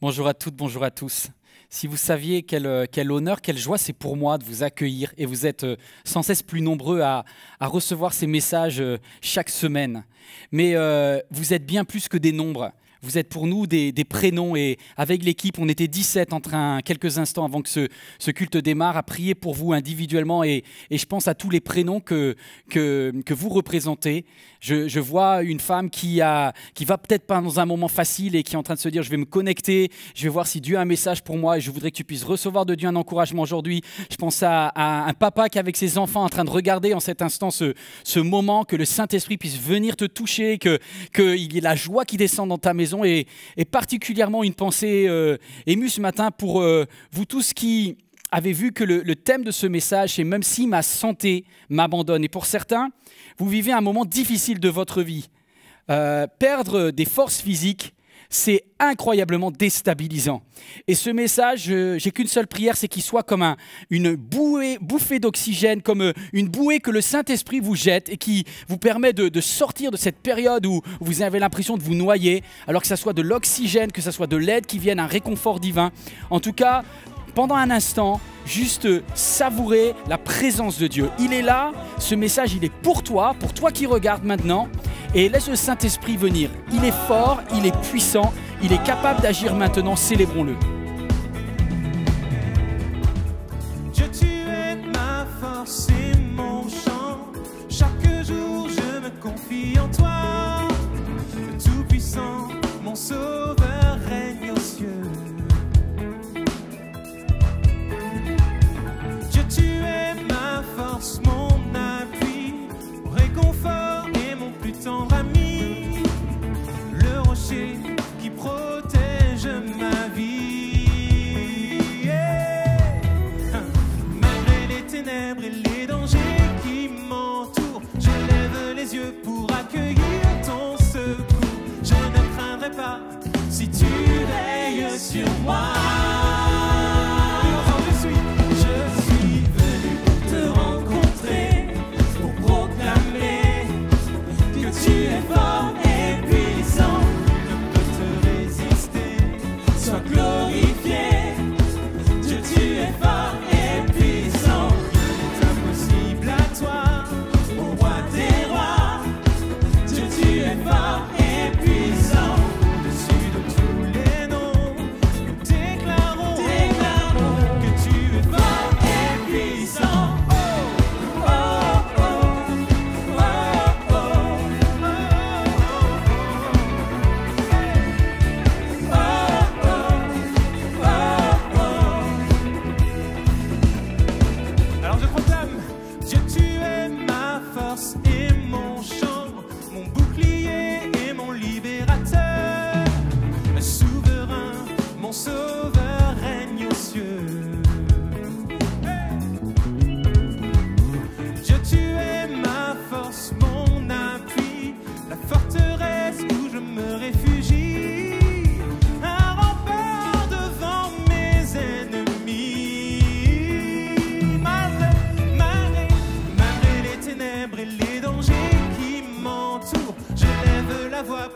Bonjour à toutes, bonjour à tous. Si vous saviez quel honneur, quelle joie c'est pour moi de vous accueillir et vous êtes sans cesse plus nombreux à recevoir ces messages chaque semaine. Mais vous êtes bien plus que des nombres. Vous êtes pour nous des prénoms et avec l'équipe, on était 17 en train, quelques instants avant que ce culte démarre, à prier pour vous individuellement et je pense à tous les prénoms que vous représentez. Je vois une femme qui va peut-être pas dans un moment facile et qui est en train de se dire je vais me connecter, je vais voir si Dieu a un message pour moi et je voudrais que tu puisses recevoir de Dieu un encouragement aujourd'hui. Je pense à un papa qui est avec ses enfants en train de regarder en cet instant ce moment, que le Saint-Esprit puisse venir te toucher, qu'il y ait la joie qui descend dans ta maison et particulièrement une pensée émue ce matin pour vous tous qui avez vu que le thème de ce message, c'est « Même si ma santé m'abandonne ». Et pour certains, vous vivez un moment difficile de votre vie. Perdre des forces physiques, c'est incroyablement déstabilisant. Et ce message, j'ai qu'une seule prière, c'est qu'il soit comme une bouffée d'oxygène, comme une bouée que le Saint-Esprit vous jette et qui vous permet de sortir de cette période où vous avez l'impression de vous noyer, alors que ça soit de l'oxygène, que ça soit de l'aide qui vienne, un réconfort divin. En tout cas, pendant un instant, juste savourer la présence de Dieu. Il est là, ce message, il est pour toi qui regardes maintenant. Et laisse le Saint-Esprit venir. Il est fort, il est puissant, il est capable d'agir maintenant. Célébrons-le. Dieu, tu es ma force et mon chant. Chaque jour, je me confie en toi. Le Tout-Puissant, mon Sauveur, règne aux cieux. Dieu, tu es ma force, mon appui, mon réconfort et mon plus tendre ami, le rocher qui protège ma vie. Malgré les ténèbres et les dangers qui m'entourent, je lève les yeux pour accueillir ton secours. Je ne craindrai pas si tu veilles sur moi.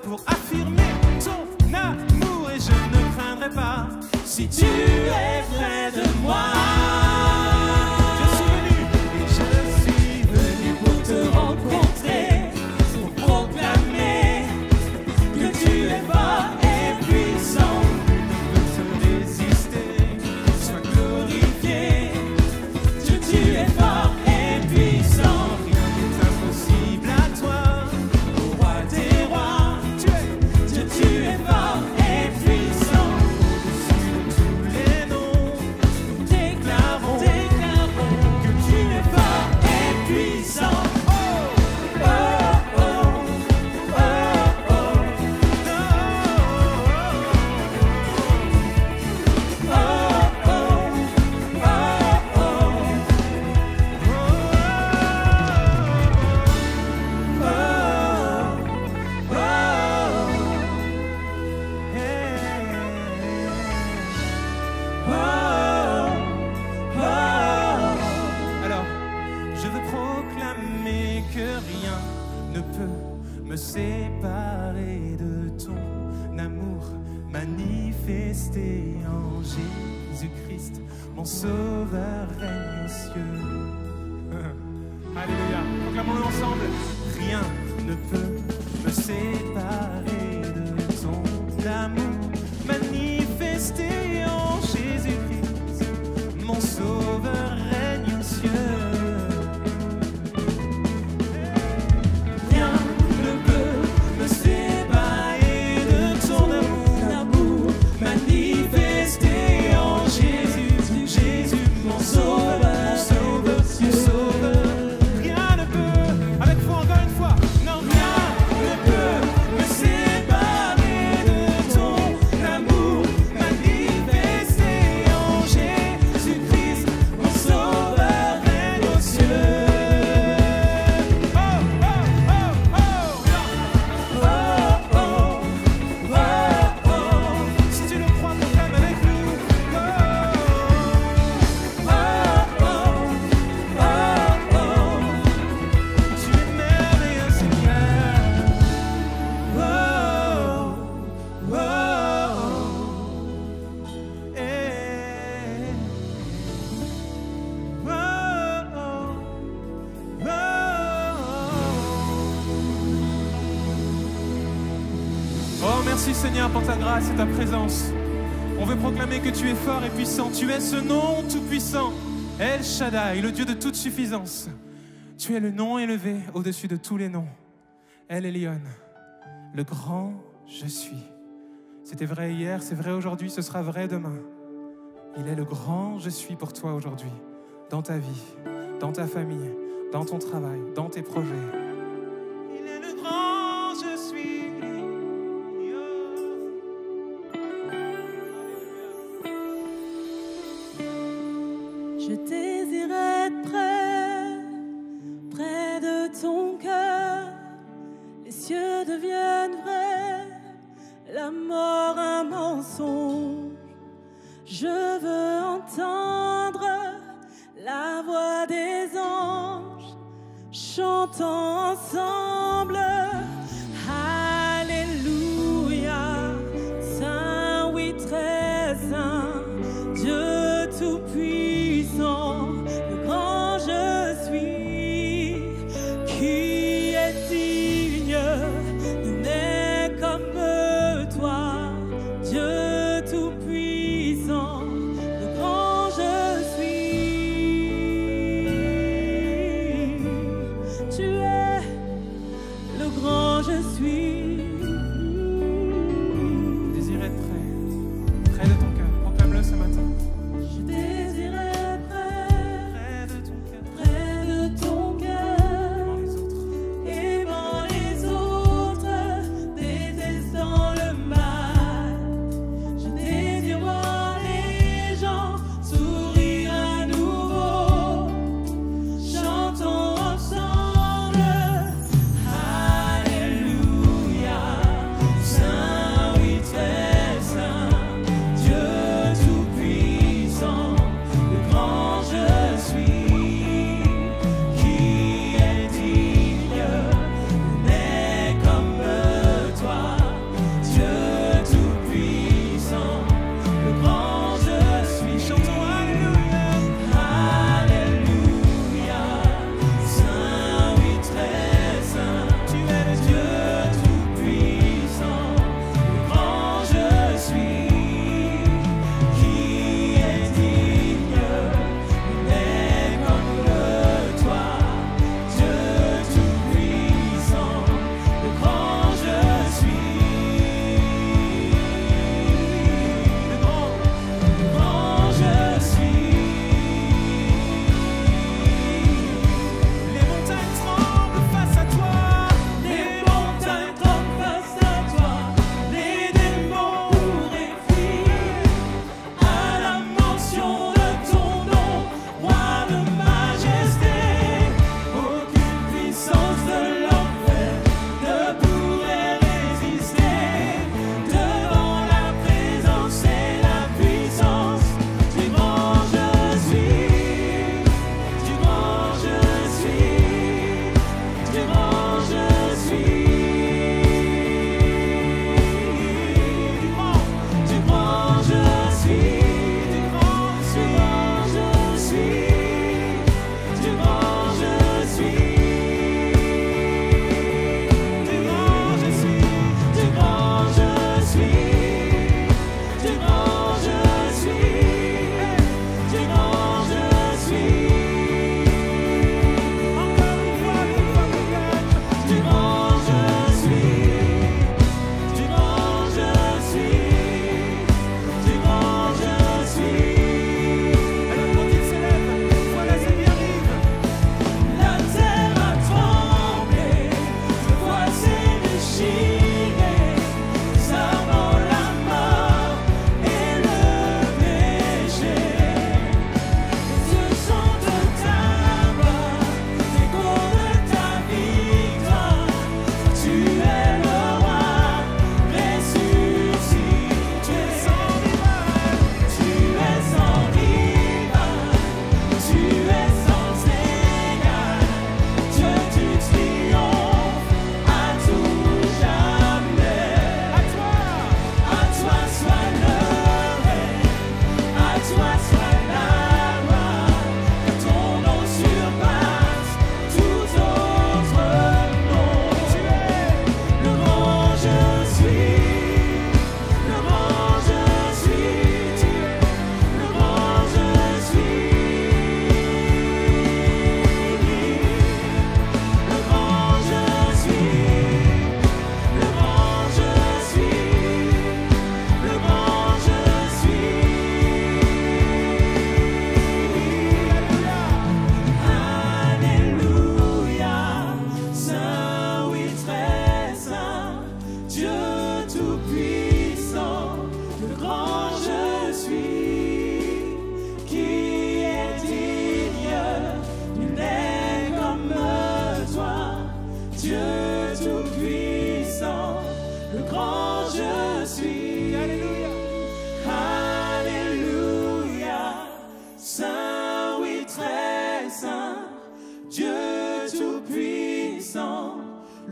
Pour affirmer ton amour et je ne craindrai pas si tu es près de moi. Je suis venu pour te rencontrer, pour proclamer que tu es fort et puissant. Ne peut te résister, sois glorifié. Dieu, tu es fort et puissant. Rien n'est impossible à toi. Me séparer de ton amour, manifesté en Jésus-Christ, mon sauveur règne aux cieux. Alléluia, proclamons-le ensemble. Rien ne peut me séparer de ton amour, manifesté en Jésus-Christ, mon sauveur règne aux cieux. Rien ne peut me séparer de ton amour, manifesté en Jésus, Jésus, mon sauveur, mon sauveur, mon sauveur. Rien ne peut, avec foi encore une fois, non, rien ne peut me séparer de ton amour, manifesté en Jésus-Christ, mon sauveur règne aux cieux. Si tu le crois, proclame avec nous. Tu es merveilleux, Seigneur. Oh, merci Seigneur pour ta grâce et ta présence. On veut proclamer que tu es fort et puissant. Tu es ce nom tout-puissant, El Shaddai, le Dieu de toute suffisance. Tu es le nom élevé au-dessus de tous les noms. El Elyon, le grand je suis. C'était vrai hier, c'est vrai aujourd'hui, ce sera vrai demain. Il est le grand je suis pour toi aujourd'hui, dans ta vie, dans ta famille, dans ton travail, dans tes projets. Il est le grand je suis. Je désire être près, près de ton cœur. Les cieux deviennent vrais, la mort un mensonge. Je veux entendre la voix des anges, chantant ensemble. Alléluia, Saint, oui très saint, Dieu tout-puissant, le grand je suis, qui est digne de n'est comme toi, Dieu tout-puissant, le grand je suis. Tu es le grand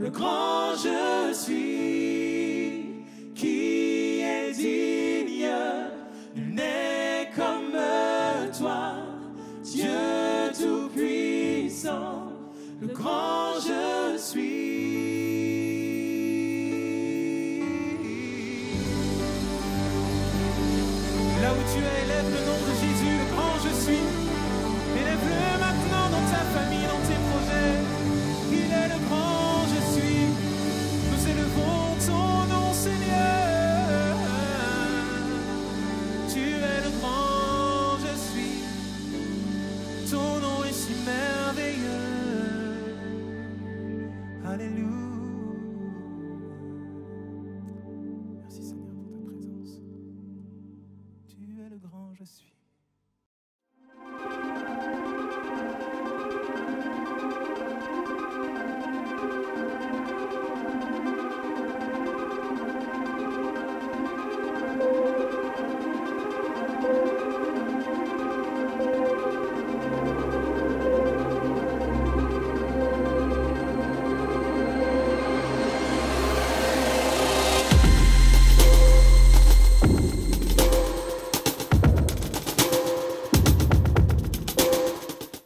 le grand je suis, qui est digne, nul n'est comme toi, Dieu tout-puissant, le grand je suis. Là où tu es, élève le nom de Jésus, le grand je suis. Élève-le maintenant dans ta famille, dans tes projets. Il est le grand je suis. Nous élevons ton nom, Seigneur. Tu es le grand je suis. Ton nom est si merveilleux. Alléluia. Merci Seigneur pour ta présence. Tu es le grand je suis.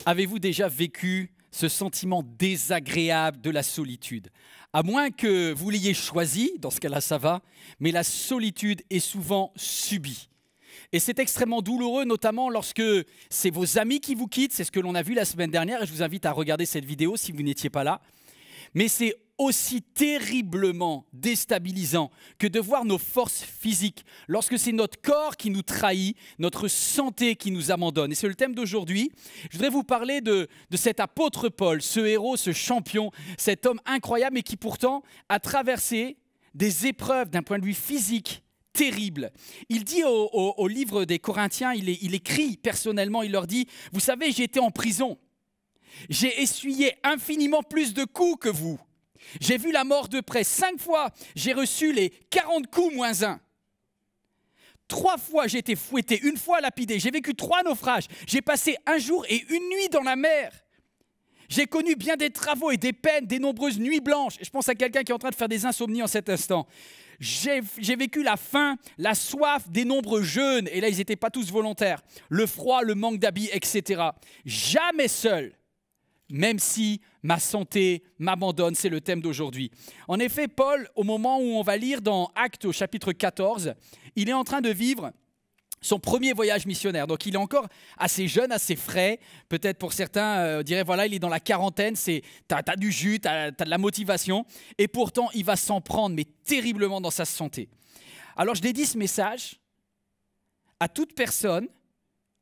Avez-vous déjà vécu ce sentiment désagréable de la solitude? À moins que vous l'ayez choisi, dans ce cas-là ça va, mais la solitude est souvent subie. Et c'est extrêmement douloureux, notamment lorsque c'est vos amis qui vous quittent, c'est ce que l'on a vu la semaine dernière, et je vous invite à regarder cette vidéo si vous n'étiez pas là. Mais c'est aussi terriblement déstabilisant que de voir nos forces physiques, lorsque c'est notre corps qui nous trahit, notre santé qui nous abandonne. Et c'est le thème d'aujourd'hui. Je voudrais vous parler de cet apôtre Paul, ce héros, ce champion, cet homme incroyable, mais qui pourtant a traversé des épreuves d'un point de vue physique terribles. Il dit au livre des Corinthiens, il écrit personnellement, il leur dit « Vous savez, j'ai été en prison. J'ai essuyé infiniment plus de coups que vous. J'ai vu la mort de près. 5 fois, j'ai reçu les 40 coups moins 1. 3 fois, j'ai été fouetté. 1 fois lapidé. J'ai vécu 3 naufrages. J'ai passé 1 jour et 1 nuit dans la mer. J'ai connu bien des travaux et des peines, des nombreuses nuits blanches. Je pense à quelqu'un qui est en train de faire des insomnies en cet instant. J'ai vécu la faim, la soif, des nombreux jeûnes. Et là, ils n'étaient pas tous volontaires. Le froid, le manque d'habits, etc. Jamais seul. Même si ma santé m'abandonne, c'est le thème d'aujourd'hui. En effet, Paul, au moment où on va lire dans Actes au chapitre 14, il est en train de vivre son premier voyage missionnaire. Donc il est encore assez jeune, assez frais. Peut-être pour certains, diraient, voilà, il est dans la quarantaine, t'as du jus, t'as de la motivation. Et pourtant, il va s'en prendre, mais terriblement dans sa santé. Alors je dédie ce message à toute personne,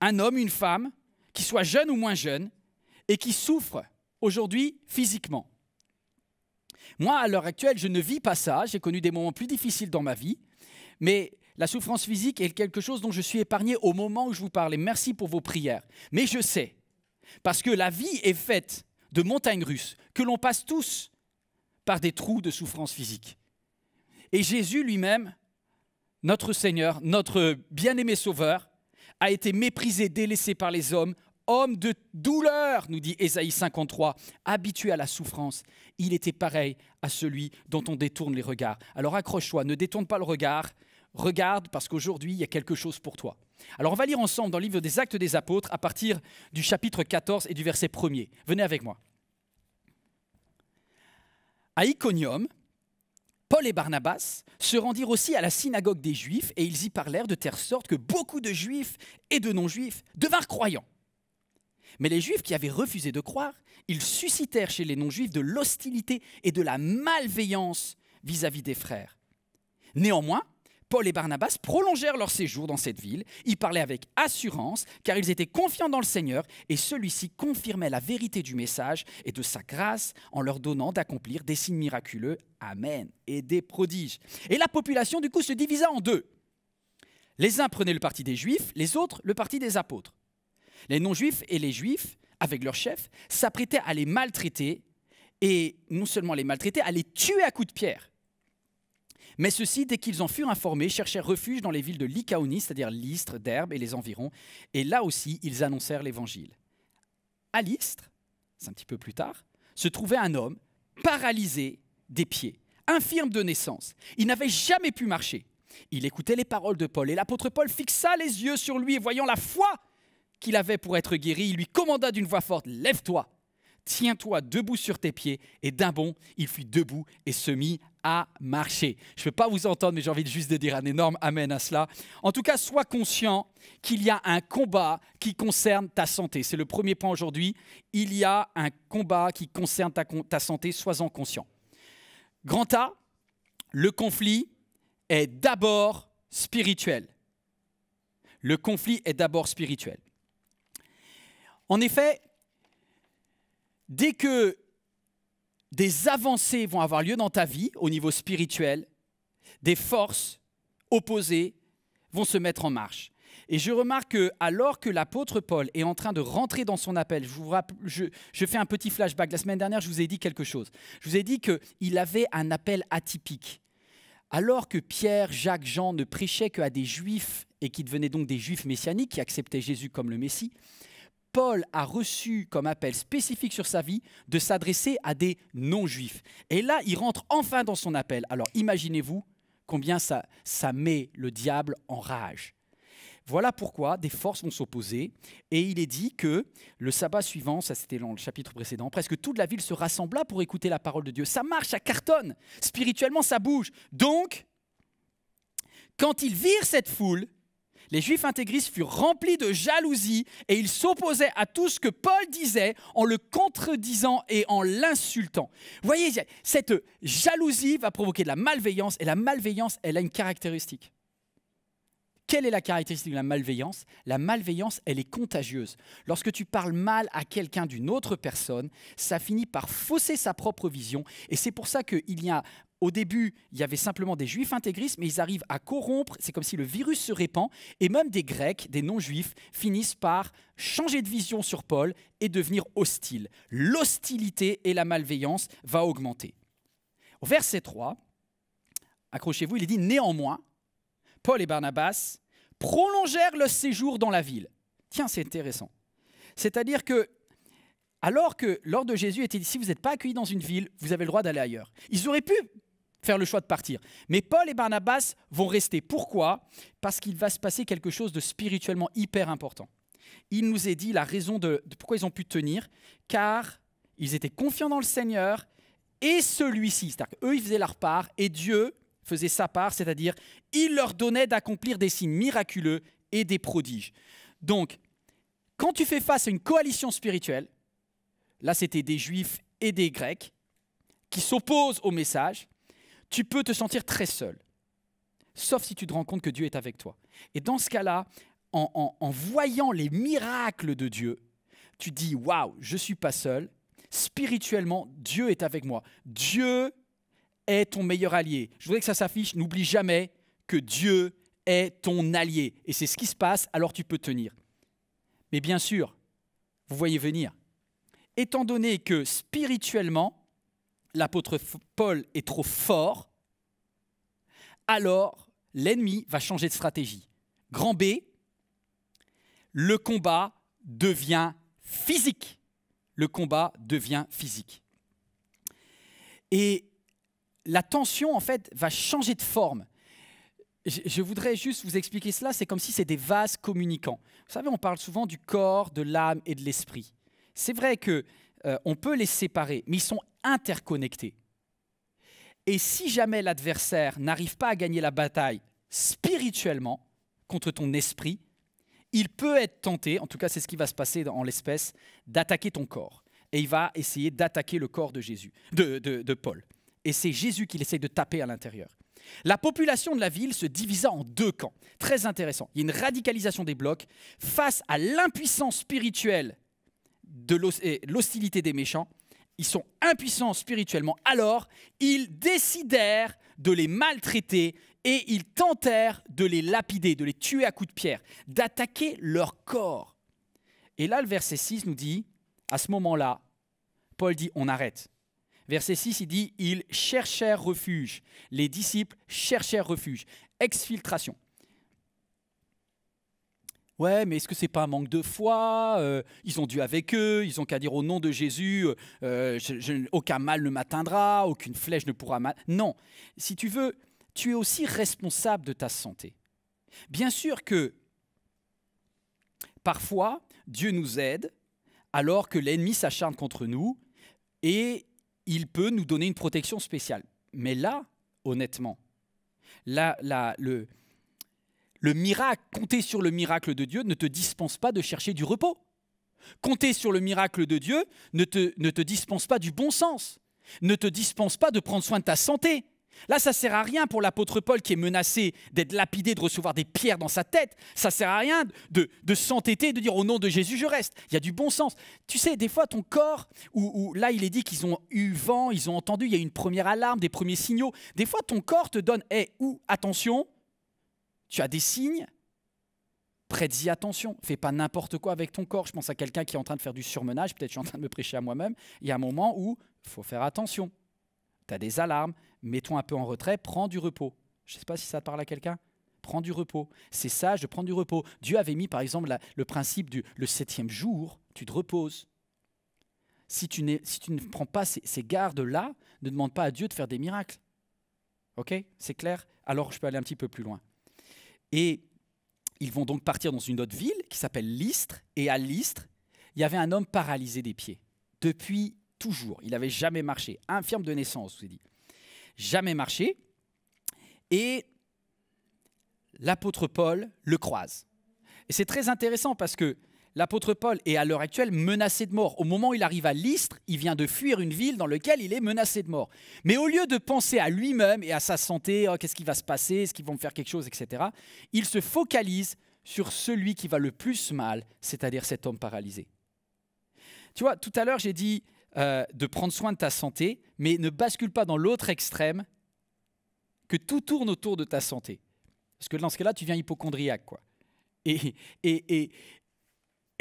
un homme, une femme, qui soit jeune ou moins jeune, et qui souffrent aujourd'hui physiquement. Moi, à l'heure actuelle, je ne vis pas ça. J'ai connu des moments plus difficiles dans ma vie, mais la souffrance physique est quelque chose dont je suis épargné au moment où je vous parle. Et merci pour vos prières. Mais je sais, parce que la vie est faite de montagnes russes, que l'on passe tous par des trous de souffrance physique. Et Jésus lui-même, notre Seigneur, notre bien-aimé Sauveur, a été méprisé, délaissé par les hommes, homme de douleur, nous dit Ésaïe 53, habitué à la souffrance, il était pareil à celui dont on détourne les regards. Alors accroche-toi, ne détourne pas le regard, regarde parce qu'aujourd'hui, il y a quelque chose pour toi. Alors on va lire ensemble dans le livre des Actes des Apôtres à partir du chapitre 14 et du verset 1er. Venez avec moi. À Iconium, Paul et Barnabas se rendirent aussi à la synagogue des Juifs et ils y parlèrent de telle sorte que beaucoup de Juifs et de non-Juifs devinrent croyants. Mais les Juifs qui avaient refusé de croire, ils suscitèrent chez les non-Juifs de l'hostilité et de la malveillance vis-à-vis des frères. Néanmoins, Paul et Barnabas prolongèrent leur séjour dans cette ville. Ils parlaient avec assurance, car ils étaient confiants dans le Seigneur, et celui-ci confirmait la vérité du message et de sa grâce en leur donnant d'accomplir des signes miraculeux, amen, et des prodiges. Et la population, du coup, se divisa en 2. Les uns prenaient le parti des Juifs, les autres le parti des apôtres. Les non-juifs et les juifs, avec leurs chefs, s'apprêtaient à les maltraiter, et non seulement les maltraiter, à les tuer à coups de pierre. Mais ceux-ci, dès qu'ils en furent informés, cherchèrent refuge dans les villes de Lycaonie, c'est-à-dire Lystre, Derbe et les environs, et là aussi, ils annoncèrent l'évangile. À Lystre, c'est un petit peu plus tard, se trouvait un homme paralysé des pieds, infirme de naissance. Il n'avait jamais pu marcher. Il écoutait les paroles de Paul et l'apôtre Paul fixa les yeux sur lui et voyant la foi qu'il avait pour être guéri, il lui commanda d'une voix forte, « Lève-toi, tiens-toi debout sur tes pieds. » Et d'un bond, il fut debout et se mit à marcher. Je ne peux pas vous entendre, mais j'ai envie juste de dire un énorme amen à cela. En tout cas, sois conscient qu'il y a un combat qui concerne ta santé. C'est le premier point aujourd'hui. Il y a un combat qui concerne ta santé, sois-en conscient. Grand A, le conflit est d'abord spirituel. Le conflit est d'abord spirituel. En effet, dès que des avancées vont avoir lieu dans ta vie au niveau spirituel, des forces opposées vont se mettre en marche. Et je remarque que alors que l'apôtre Paul est en train de rentrer dans son appel, je fais un petit flashback. La semaine dernière, je vous ai dit quelque chose. Je vous ai dit qu'il avait un appel atypique. Alors que Pierre, Jacques, Jean ne prêchaient qu'à des Juifs et qui devenaient donc des Juifs messianiques qui acceptaient Jésus comme le Messie, Paul a reçu comme appel spécifique sur sa vie de s'adresser à des non-juifs. Et là, il rentre enfin dans son appel. Alors imaginez-vous combien ça met le diable en rage. Voilà pourquoi des forces vont s'opposer. Et il est dit que le sabbat suivant, ça c'était dans le chapitre précédent, presque toute la ville se rassembla pour écouter la parole de Dieu. Ça marche, ça cartonne. Spirituellement, ça bouge. Donc, quand ils virent cette foule, les Juifs intégristes furent remplis de jalousie et ils s'opposaient à tout ce que Paul disait en le contredisant et en l'insultant. Vous voyez, cette jalousie va provoquer de la malveillance et la malveillance, elle a une caractéristique. Quelle est la caractéristique de la malveillance? La malveillance, elle est contagieuse. Lorsque tu parles mal à quelqu'un d'une autre personne, ça finit par fausser sa propre vision. Et c'est pour ça qu'au début, il y avait simplement des Juifs intégristes, mais ils arrivent à corrompre, c'est comme si le virus se répand, et même des Grecs, des non-Juifs, finissent par changer de vision sur Paul et devenir hostiles. L'hostilité et la malveillance va augmenter. Au verset 3, accrochez-vous, il est dit « Néanmoins, Paul et Barnabas prolongèrent leur séjour dans la ville. » Tiens, c'est intéressant. C'est-à-dire que, alors que l'ordre de Jésus était dit, si vous n'êtes pas accueillis dans une ville, vous avez le droit d'aller ailleurs. Ils auraient pu faire le choix de partir. Mais Paul et Barnabas vont rester. Pourquoi? Parce qu'il va se passer quelque chose de spirituellement hyper important. Il nous est dit la raison de pourquoi ils ont pu tenir, car ils étaient confiants dans le Seigneur et celui-ci. C'est-à-dire qu'eux, ils faisaient leur part et Dieu faisait sa part, c'est-à-dire il leur donnait d'accomplir des signes miraculeux et des prodiges. Donc, quand tu fais face à une coalition spirituelle, là c'était des Juifs et des Grecs qui s'opposent au message, tu peux te sentir très seul, sauf si tu te rends compte que Dieu est avec toi. Et dans ce cas-là, en voyant les miracles de Dieu, tu dis « Waouh, je ne suis pas seul, spirituellement, Dieu est avec moi. Dieu est ton meilleur allié. » Je voudrais que ça s'affiche, n'oublie jamais que Dieu est ton allié. Et c'est ce qui se passe, alors tu peux tenir. Mais bien sûr, vous voyez venir, étant donné que spirituellement, l'apôtre Paul est trop fort, alors l'ennemi va changer de stratégie. Grand B, le combat devient physique. Le combat devient physique. Et la tension, en fait, va changer de forme. Je voudrais juste vous expliquer cela, c'est comme si c'est des vases communicants. Vous savez, on parle souvent du corps, de l'âme et de l'esprit. C'est vrai qu'on peut les séparer, mais ils sont interconnectés. Et si jamais l'adversaire n'arrive pas à gagner la bataille spirituellement contre ton esprit, il peut être tenté, en tout cas c'est ce qui va se passer en l'espèce, d'attaquer ton corps. Et il va essayer d'attaquer le corps de Jésus, de Paul. Et c'est Jésus qu'il essaye de taper à l'intérieur. La population de la ville se divisa en deux camps. Très intéressant. Il y a une radicalisation des blocs face à l'impuissance spirituelle de l'hostilité des méchants. Ils sont impuissants spirituellement. Alors, ils décidèrent de les maltraiter et ils tentèrent de les lapider, de les tuer à coups de pierre, d'attaquer leur corps. Et là, le verset 6 nous dit, à ce moment-là, Paul dit, on arrête. Verset 6, il dit, ils cherchèrent refuge. Les disciples cherchèrent refuge. Exfiltration. Ouais, mais est-ce que c'est pas un manque de foi? Ils ont dû avec eux, ils ont qu'à dire au nom de Jésus, aucun mal ne m'atteindra, aucune flèche ne pourra m'atteindre. Non, si tu veux, tu es aussi responsable de ta santé. Bien sûr que parfois, Dieu nous aide alors que l'ennemi s'acharne contre nous et il peut nous donner une protection spéciale. Mais là, honnêtement, le miracle, compter sur le miracle de Dieu ne te dispense pas de chercher du repos. Compter sur le miracle de Dieu ne te dispense pas du bon sens, ne te dispense pas de prendre soin de ta santé. Là, ça ne sert à rien pour l'apôtre Paul qui est menacé d'être lapidé, de recevoir des pierres dans sa tête. Ça ne sert à rien de s'entêter, de dire au nom de Jésus, je reste. Il y a du bon sens. Tu sais, des fois, ton corps, où là, il est dit qu'ils ont eu vent, ils ont entendu, il y a une première alarme, des premiers signaux. Des fois, ton corps te donne, attention, tu as des signes, prête-y attention. Fais pas n'importe quoi avec ton corps. Je pense à quelqu'un qui est en train de faire du surmenage, peut-être je suis en train de me prêcher à moi-même. Il y a un moment où il faut faire attention. Tu as des alarmes, mets-toi un peu en retrait, prends du repos. Je ne sais pas si ça parle à quelqu'un. Prends du repos. C'est sage de prendre du repos. Dieu avait mis par exemple le principe le 7e jour, tu te reposes. Si tu ne prends pas ces gardes-là, ne demande pas à Dieu de faire des miracles. Ok? C'est clair? Alors je peux aller un petit peu plus loin. Et ils vont donc partir dans une autre ville qui s'appelle Lystre. Et à Lystre, il y avait un homme paralysé des pieds. Depuis toujours. Il n'avait jamais marché. Infirme de naissance, je vous ai dit. Jamais marché. Et l'apôtre Paul le croise. Et c'est très intéressant parce que l'apôtre Paul est à l'heure actuelle menacé de mort. Au moment où il arrive à Lystre, il vient de fuir une ville dans laquelle il est menacé de mort. Mais au lieu de penser à lui-même et à sa santé, qu'est-ce qui va se passer, est-ce qu'ils vont me faire quelque chose, etc., il se focalise sur celui qui va le plus mal, c'est-à-dire cet homme paralysé. Tu vois, tout à l'heure, j'ai dit de prendre soin de ta santé, mais ne bascule pas dans l'autre extrême, que tout tourne autour de ta santé. Parce que dans ce cas-là, tu deviens hypocondriaque, quoi. Et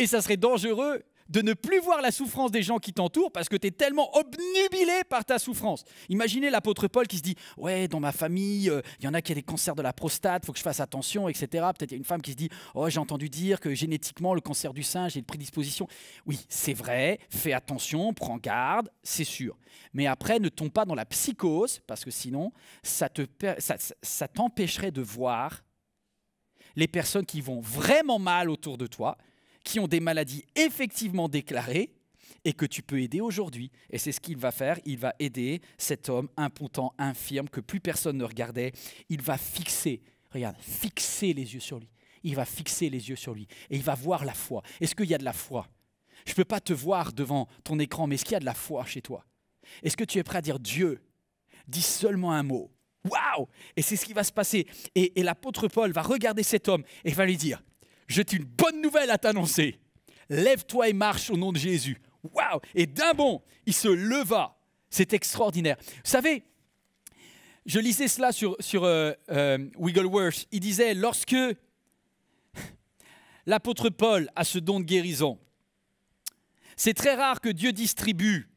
ça serait dangereux de ne plus voir la souffrance des gens qui t'entourent parce que tu es tellement obnubilé par ta souffrance. Imaginez l'apôtre Paul qui se dit « Ouais, dans ma famille, il y en a qui ont des cancers de la prostate, il faut que je fasse attention, etc. » Peut-être il y a une femme qui se dit « Oh, j'ai entendu dire que génétiquement, le cancer du sein, j'ai une prédisposition. » Oui, c'est vrai, fais attention, prends garde, c'est sûr. Mais après, ne tombe pas dans la psychose parce que sinon, ça t'empêcherait de voir les personnes qui vont vraiment mal autour de toi, qui ont des maladies effectivement déclarées et que tu peux aider aujourd'hui. Et c'est ce qu'il va faire. Il va aider cet homme impotent, infirme, que plus personne ne regardait. Il va fixer les yeux sur lui. Il va fixer les yeux sur lui. Et il va voir la foi. Est-ce qu'il y a de la foi? Je ne peux pas te voir devant ton écran, mais est-ce qu'il y a de la foi chez toi? Est-ce que tu es prêt à dire Dieu, dis seulement un mot? Waouh! Et c'est ce qui va se passer. Et l'apôtre Paul va regarder cet homme et va lui dire, j'ai une bonne nouvelle à t'annoncer. Lève-toi et marche au nom de Jésus. Waouh! Et d'un bond, il se leva. C'est extraordinaire. Vous savez, je lisais cela sur Wigglesworth. Il disait, lorsque l'apôtre Paul a ce don de guérison, c'est très rare que Dieu distribue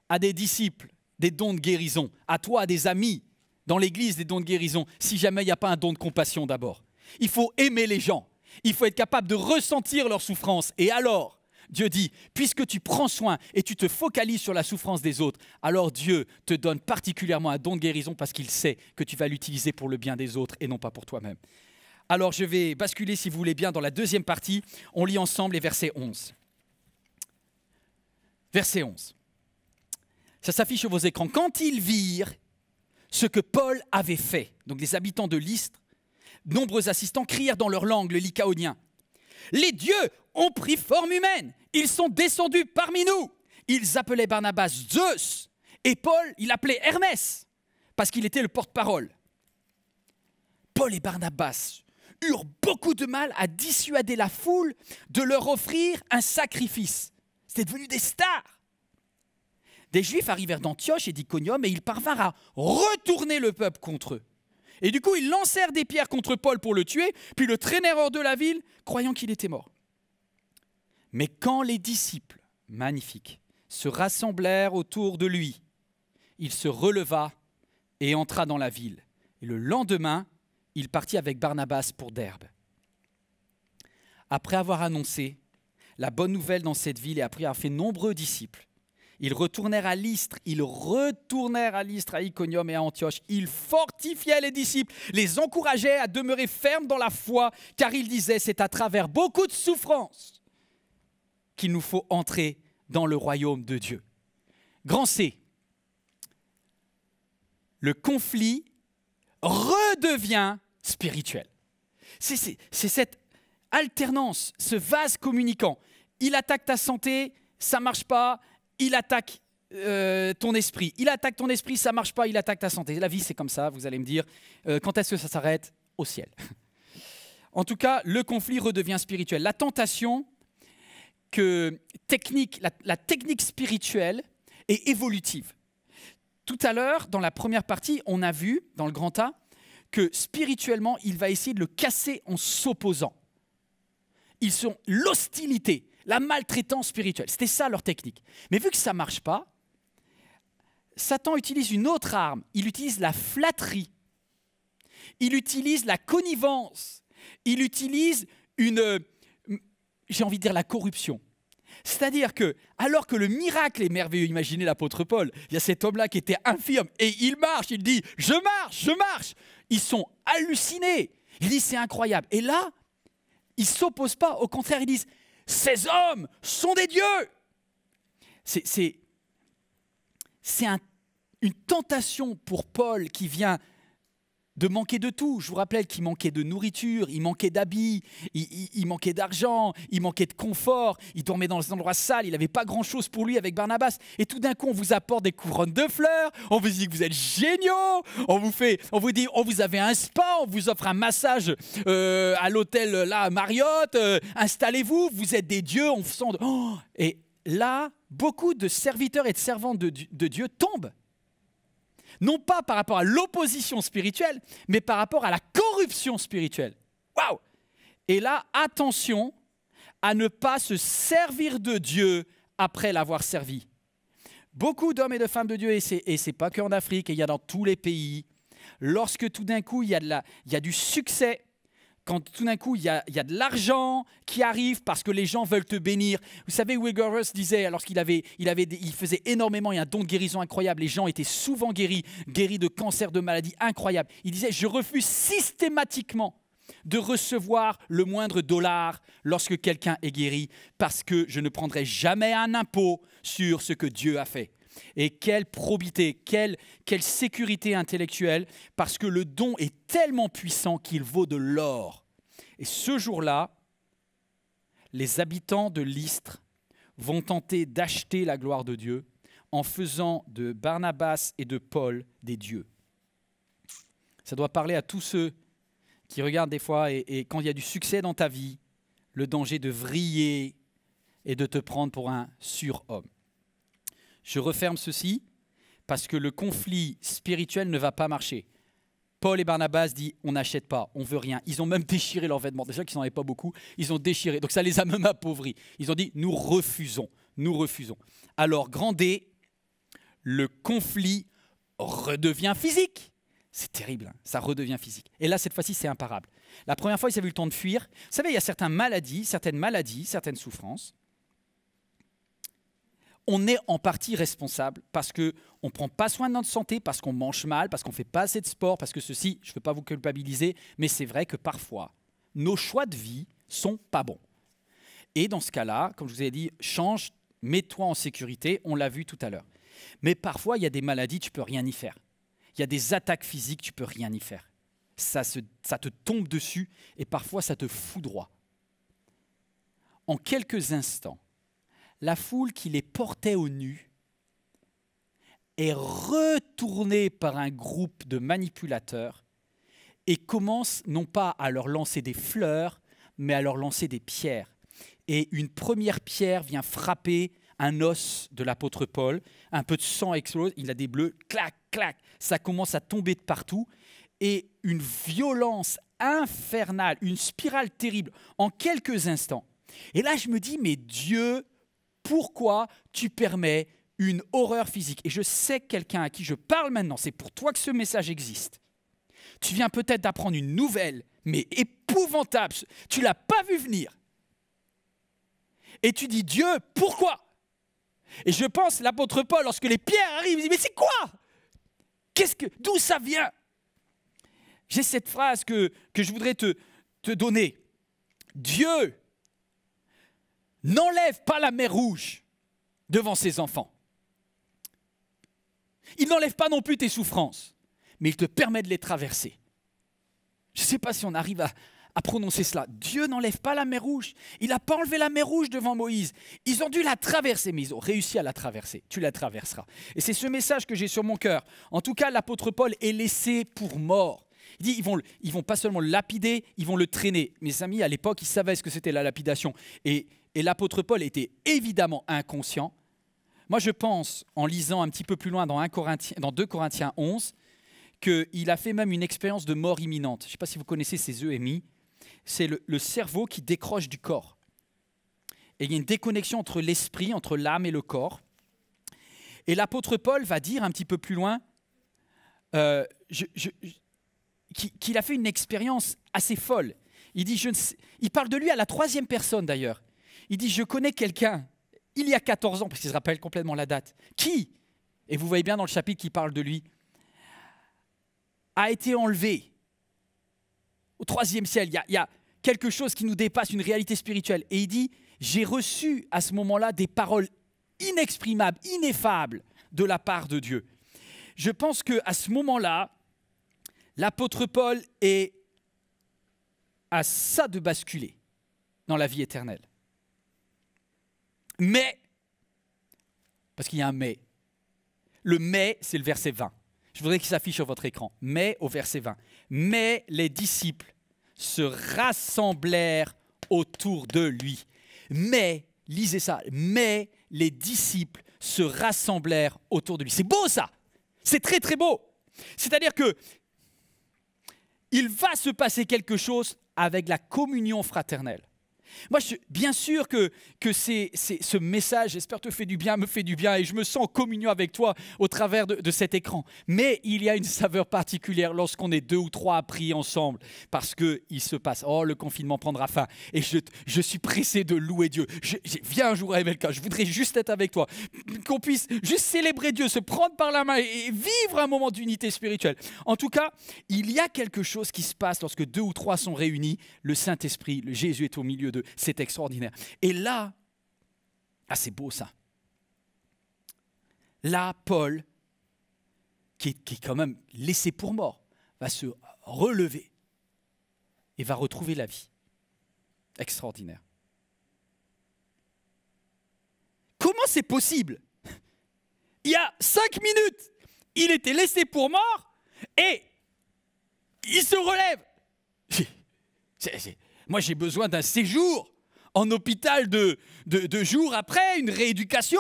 à des disciples des dons de guérison, à toi, à des amis, dans l'église, des dons de guérison, si jamais il n'y a pas un don de compassion d'abord. Il faut aimer les gens. Il faut être capable de ressentir leur souffrance. Et alors, Dieu dit, puisque tu prends soin et tu te focalises sur la souffrance des autres, alors Dieu te donne particulièrement un don de guérison parce qu'il sait que tu vas l'utiliser pour le bien des autres et non pas pour toi-même. Alors, je vais basculer, si vous voulez bien, dans la deuxième partie. On lit ensemble les versets 11. Verset 11. Ça s'affiche sur vos écrans. Quand ils virent ce que Paul avait fait, donc les habitants de Lystre, nombreux assistants crièrent dans leur langue, le lycaonien. « Les dieux ont pris forme humaine, ils sont descendus parmi nous. » Ils appelaient Barnabas Zeus et Paul, il appelait Hermès, parce qu'il était le porte-parole. Paul et Barnabas eurent beaucoup de mal à dissuader la foule de leur offrir un sacrifice. C'était devenu des stars. Des Juifs arrivèrent d'Antioche et d'Iconium et ils parvinrent à retourner le peuple contre eux. Et du coup, ils lancèrent des pierres contre Paul pour le tuer, puis le traînèrent hors de la ville, croyant qu'il était mort. Mais quand les disciples, magnifiques, se rassemblèrent autour de lui, il se releva et entra dans la ville. Et le lendemain, il partit avec Barnabas pour Derbe. après avoir annoncé la bonne nouvelle dans cette ville et après avoir fait nombreux disciples, ils retournèrent à Lystre, à Iconium et à Antioche. Ils fortifiaient les disciples, les encourageaient à demeurer fermes dans la foi, car ils disaient, c'est à travers beaucoup de souffrances qu'il nous faut entrer dans le royaume de Dieu. Grand C, le conflit redevient spirituel. C'est cette alternance, ce vase communicant. Il attaque ta santé, ça ne marche pas. Il attaque ton esprit. Il attaque ton esprit, ça ne marche pas, il attaque ta santé. La vie, c'est comme ça, vous allez me dire. Quand est-ce que ça s'arrête? Au ciel. En tout cas, le conflit redevient spirituel. La tentation, la technique spirituelle est évolutive. Tout à l'heure, dans la première partie, on a vu, dans le grand A, que spirituellement, il va essayer de le casser en s'opposant. Ils sont l'hostilité, la maltraitance spirituelle. C'était ça leur technique. Mais vu que ça ne marche pas, Satan utilise une autre arme. Il utilise la flatterie. Il utilise la connivence. Il utilise j'ai envie de dire la corruption. C'est-à-dire que, alors que le miracle est merveilleux, imaginez l'apôtre Paul, il y a cet homme-là qui était infirme et il marche, il dit « je marche ». Ils sont hallucinés. Ils disent « c'est incroyable ». Et là, ils ne s'opposent pas. Au contraire, ils disent « ces hommes sont des dieux ». C'est une tentation pour Paul qui vient de manquer de tout. Je vous rappelle qu'il manquait de nourriture, il manquait d'habits, il manquait d'argent, il manquait de confort, il dormait dans des endroits sales, il n'avait pas grand-chose pour lui avec Barnabas. Et tout d'un coup, on vous apporte des couronnes de fleurs, on vous dit que vous êtes géniaux, on vous dit, on vous avez un spa, on vous offre un massage à l'hôtel là, Marriott, installez-vous, vous êtes des dieux, on vous sent... Et là, beaucoup de serviteurs et de servantes de Dieu tombent. Non pas par rapport à l'opposition spirituelle, mais par rapport à la corruption spirituelle. Waouh! Et là, attention à ne pas se servir de Dieu après l'avoir servi. Beaucoup d'hommes et de femmes de Dieu, et c'est pas qu'en Afrique, et il y a dans tous les pays, lorsque tout d'un coup il y a du succès, quand tout d'un coup il y a de l'argent qui arrive parce que les gens veulent te bénir. Vous savez, Wilberforce disait, lorsqu'il il faisait énormément, il y a un don de guérison incroyable, les gens étaient souvent guéris de cancer, de maladies incroyables. Il disait, je refuse systématiquement de recevoir le moindre dollar lorsque quelqu'un est guéri parce que je ne prendrai jamais un impôt sur ce que Dieu a fait. Et quelle probité, quelle sécurité intellectuelle, parce que le don est tellement puissant qu'il vaut de l'or. Et ce jour-là, les habitants de Lystre vont tenter d'acheter la gloire de Dieu en faisant de Barnabas et de Paul des dieux. Ça doit parler à tous ceux qui regardent des fois et quand il y a du succès dans ta vie, le danger de vriller et de te prendre pour un surhomme. Je referme ceci parce que le conflit spirituel ne va pas marcher. Paul et Barnabas disent on n'achète pas, on veut rien. Ils ont même déchiré leurs vêtements. Déjà qu'ils n'en avaient pas beaucoup, ils ont déchiré. Donc ça les a même appauvris. Ils ont dit nous refusons, nous refusons. Alors grand D, le conflit redevient physique. C'est terrible, hein, ça redevient physique. Et là cette fois-ci c'est imparable. La première fois ils avaient eu le temps de fuir. Vous savez, il y a certaines maladies, certaines souffrances. On est en partie responsable parce qu'on ne prend pas soin de notre santé, parce qu'on mange mal, parce qu'on ne fait pas assez de sport, parce que ceci, je ne veux pas vous culpabiliser, mais c'est vrai que parfois, nos choix de vie sont pas bons. Et dans ce cas-là, comme je vous ai dit, change, mets-toi en sécurité, on l'a vu tout à l'heure. Mais parfois, il y a des maladies, tu ne peux rien y faire. Il y a des attaques physiques, tu ne peux rien y faire. Ça te tombe dessus et parfois, ça te foudroie. En quelques instants, la foule qui les portait aux nus est retournée par un groupe de manipulateurs et commence non pas à leur lancer des fleurs, mais à leur lancer des pierres. Et une première pierre vient frapper un os de l'apôtre Paul, un peu de sang explose, il a des bleus, clac, clac, ça commence à tomber de partout, et une violence infernale, une spirale terrible, en quelques instants. Et là, je me dis, mais Dieu, pourquoi tu permets une horreur physique? Et je sais quelqu'un à qui je parle maintenant, c'est pour toi que ce message existe. Tu viens peut-être d'apprendre une nouvelle, mais épouvantable. Tu ne l'as pas vu venir. et tu dis, Dieu, pourquoi? Et je pense, l'apôtre Paul, lorsque les pierres arrivent, il dit, mais c'est quoi? D'où ça vient? J'ai cette phrase que je voudrais te donner. Dieu n'enlève pas la mer Rouge devant ses enfants. Il n'enlève pas non plus tes souffrances, mais il te permet de les traverser. Je ne sais pas si on arrive à prononcer cela. Dieu n'enlève pas la mer Rouge. Il n'a pas enlevé la mer Rouge devant Moïse. Ils ont dû la traverser, mais ils ont réussi à la traverser. Tu la traverseras. Et c'est ce message que j'ai sur mon cœur. En tout cas, l'apôtre Paul est laissé pour mort. Il dit, ils vont pas seulement le lapider, ils vont le traîner. Mes amis, à l'époque, ils savaient ce que c'était la lapidation. Et l'apôtre Paul était évidemment inconscient. Moi, je pense, en lisant un petit peu plus loin dans 2 Corinthiens 11, qu'il a fait même une expérience de mort imminente. Je ne sais pas si vous connaissez ces EMI. C'est le cerveau qui décroche du corps. Et il y a une déconnexion entre l'esprit, entre l'âme et le corps. Et l'apôtre Paul va dire un petit peu plus loin qu'il a fait une expérience assez folle. Il dit, il parle de lui à la 3e personne d'ailleurs. Il dit, je connais quelqu'un, il y a 14 ans, parce qu'il se rappelle complètement la date, qui, et vous voyez bien dans le chapitre qui parle de lui, a été enlevé au 3e ciel. Il y a quelque chose qui nous dépasse, une réalité spirituelle. Et il dit, j'ai reçu à ce moment-là des paroles inexprimables, ineffables de la part de Dieu. Je pense qu'à ce moment-là, l'apôtre Paul est à ça de basculer dans la vie éternelle. Mais, parce qu'il y a un mais, le mais, c'est le verset 20. Je voudrais qu'il s'affiche sur votre écran. Mais au verset 20. Mais les disciples se rassemblèrent autour de lui. Mais, lisez ça, mais les disciples se rassemblèrent autour de lui. C'est beau ça! C'est très très beau! C'est-à-dire que il va se passer quelque chose avec la communion fraternelle. Moi, bien sûr que ce message, j'espère, te fait du bien, me fait du bien, et je me sens en communion avec toi au travers de cet écran. Mais il y a une saveur particulière lorsqu'on est 2 ou 3 à prier ensemble, parce qu'il se passe, le confinement prendra fin, et je suis pressé de louer Dieu. Viens un jour à MLK, je voudrais juste être avec toi, qu'on puisse juste célébrer Dieu, se prendre par la main et vivre un moment d'unité spirituelle. En tout cas, il y a quelque chose qui se passe lorsque 2 ou 3 sont réunis, le Saint-Esprit, le Jésus est au milieu d'eux. C'est extraordinaire. Et là, c'est beau ça. Là, Paul, qui est quand même laissé pour mort, va se relever et va retrouver la vie. Extraordinaire. Comment c'est possible? Il y a 5 minutes, il était laissé pour mort et il se relève. Moi, j'ai besoin d'un séjour en hôpital de jours après, une rééducation,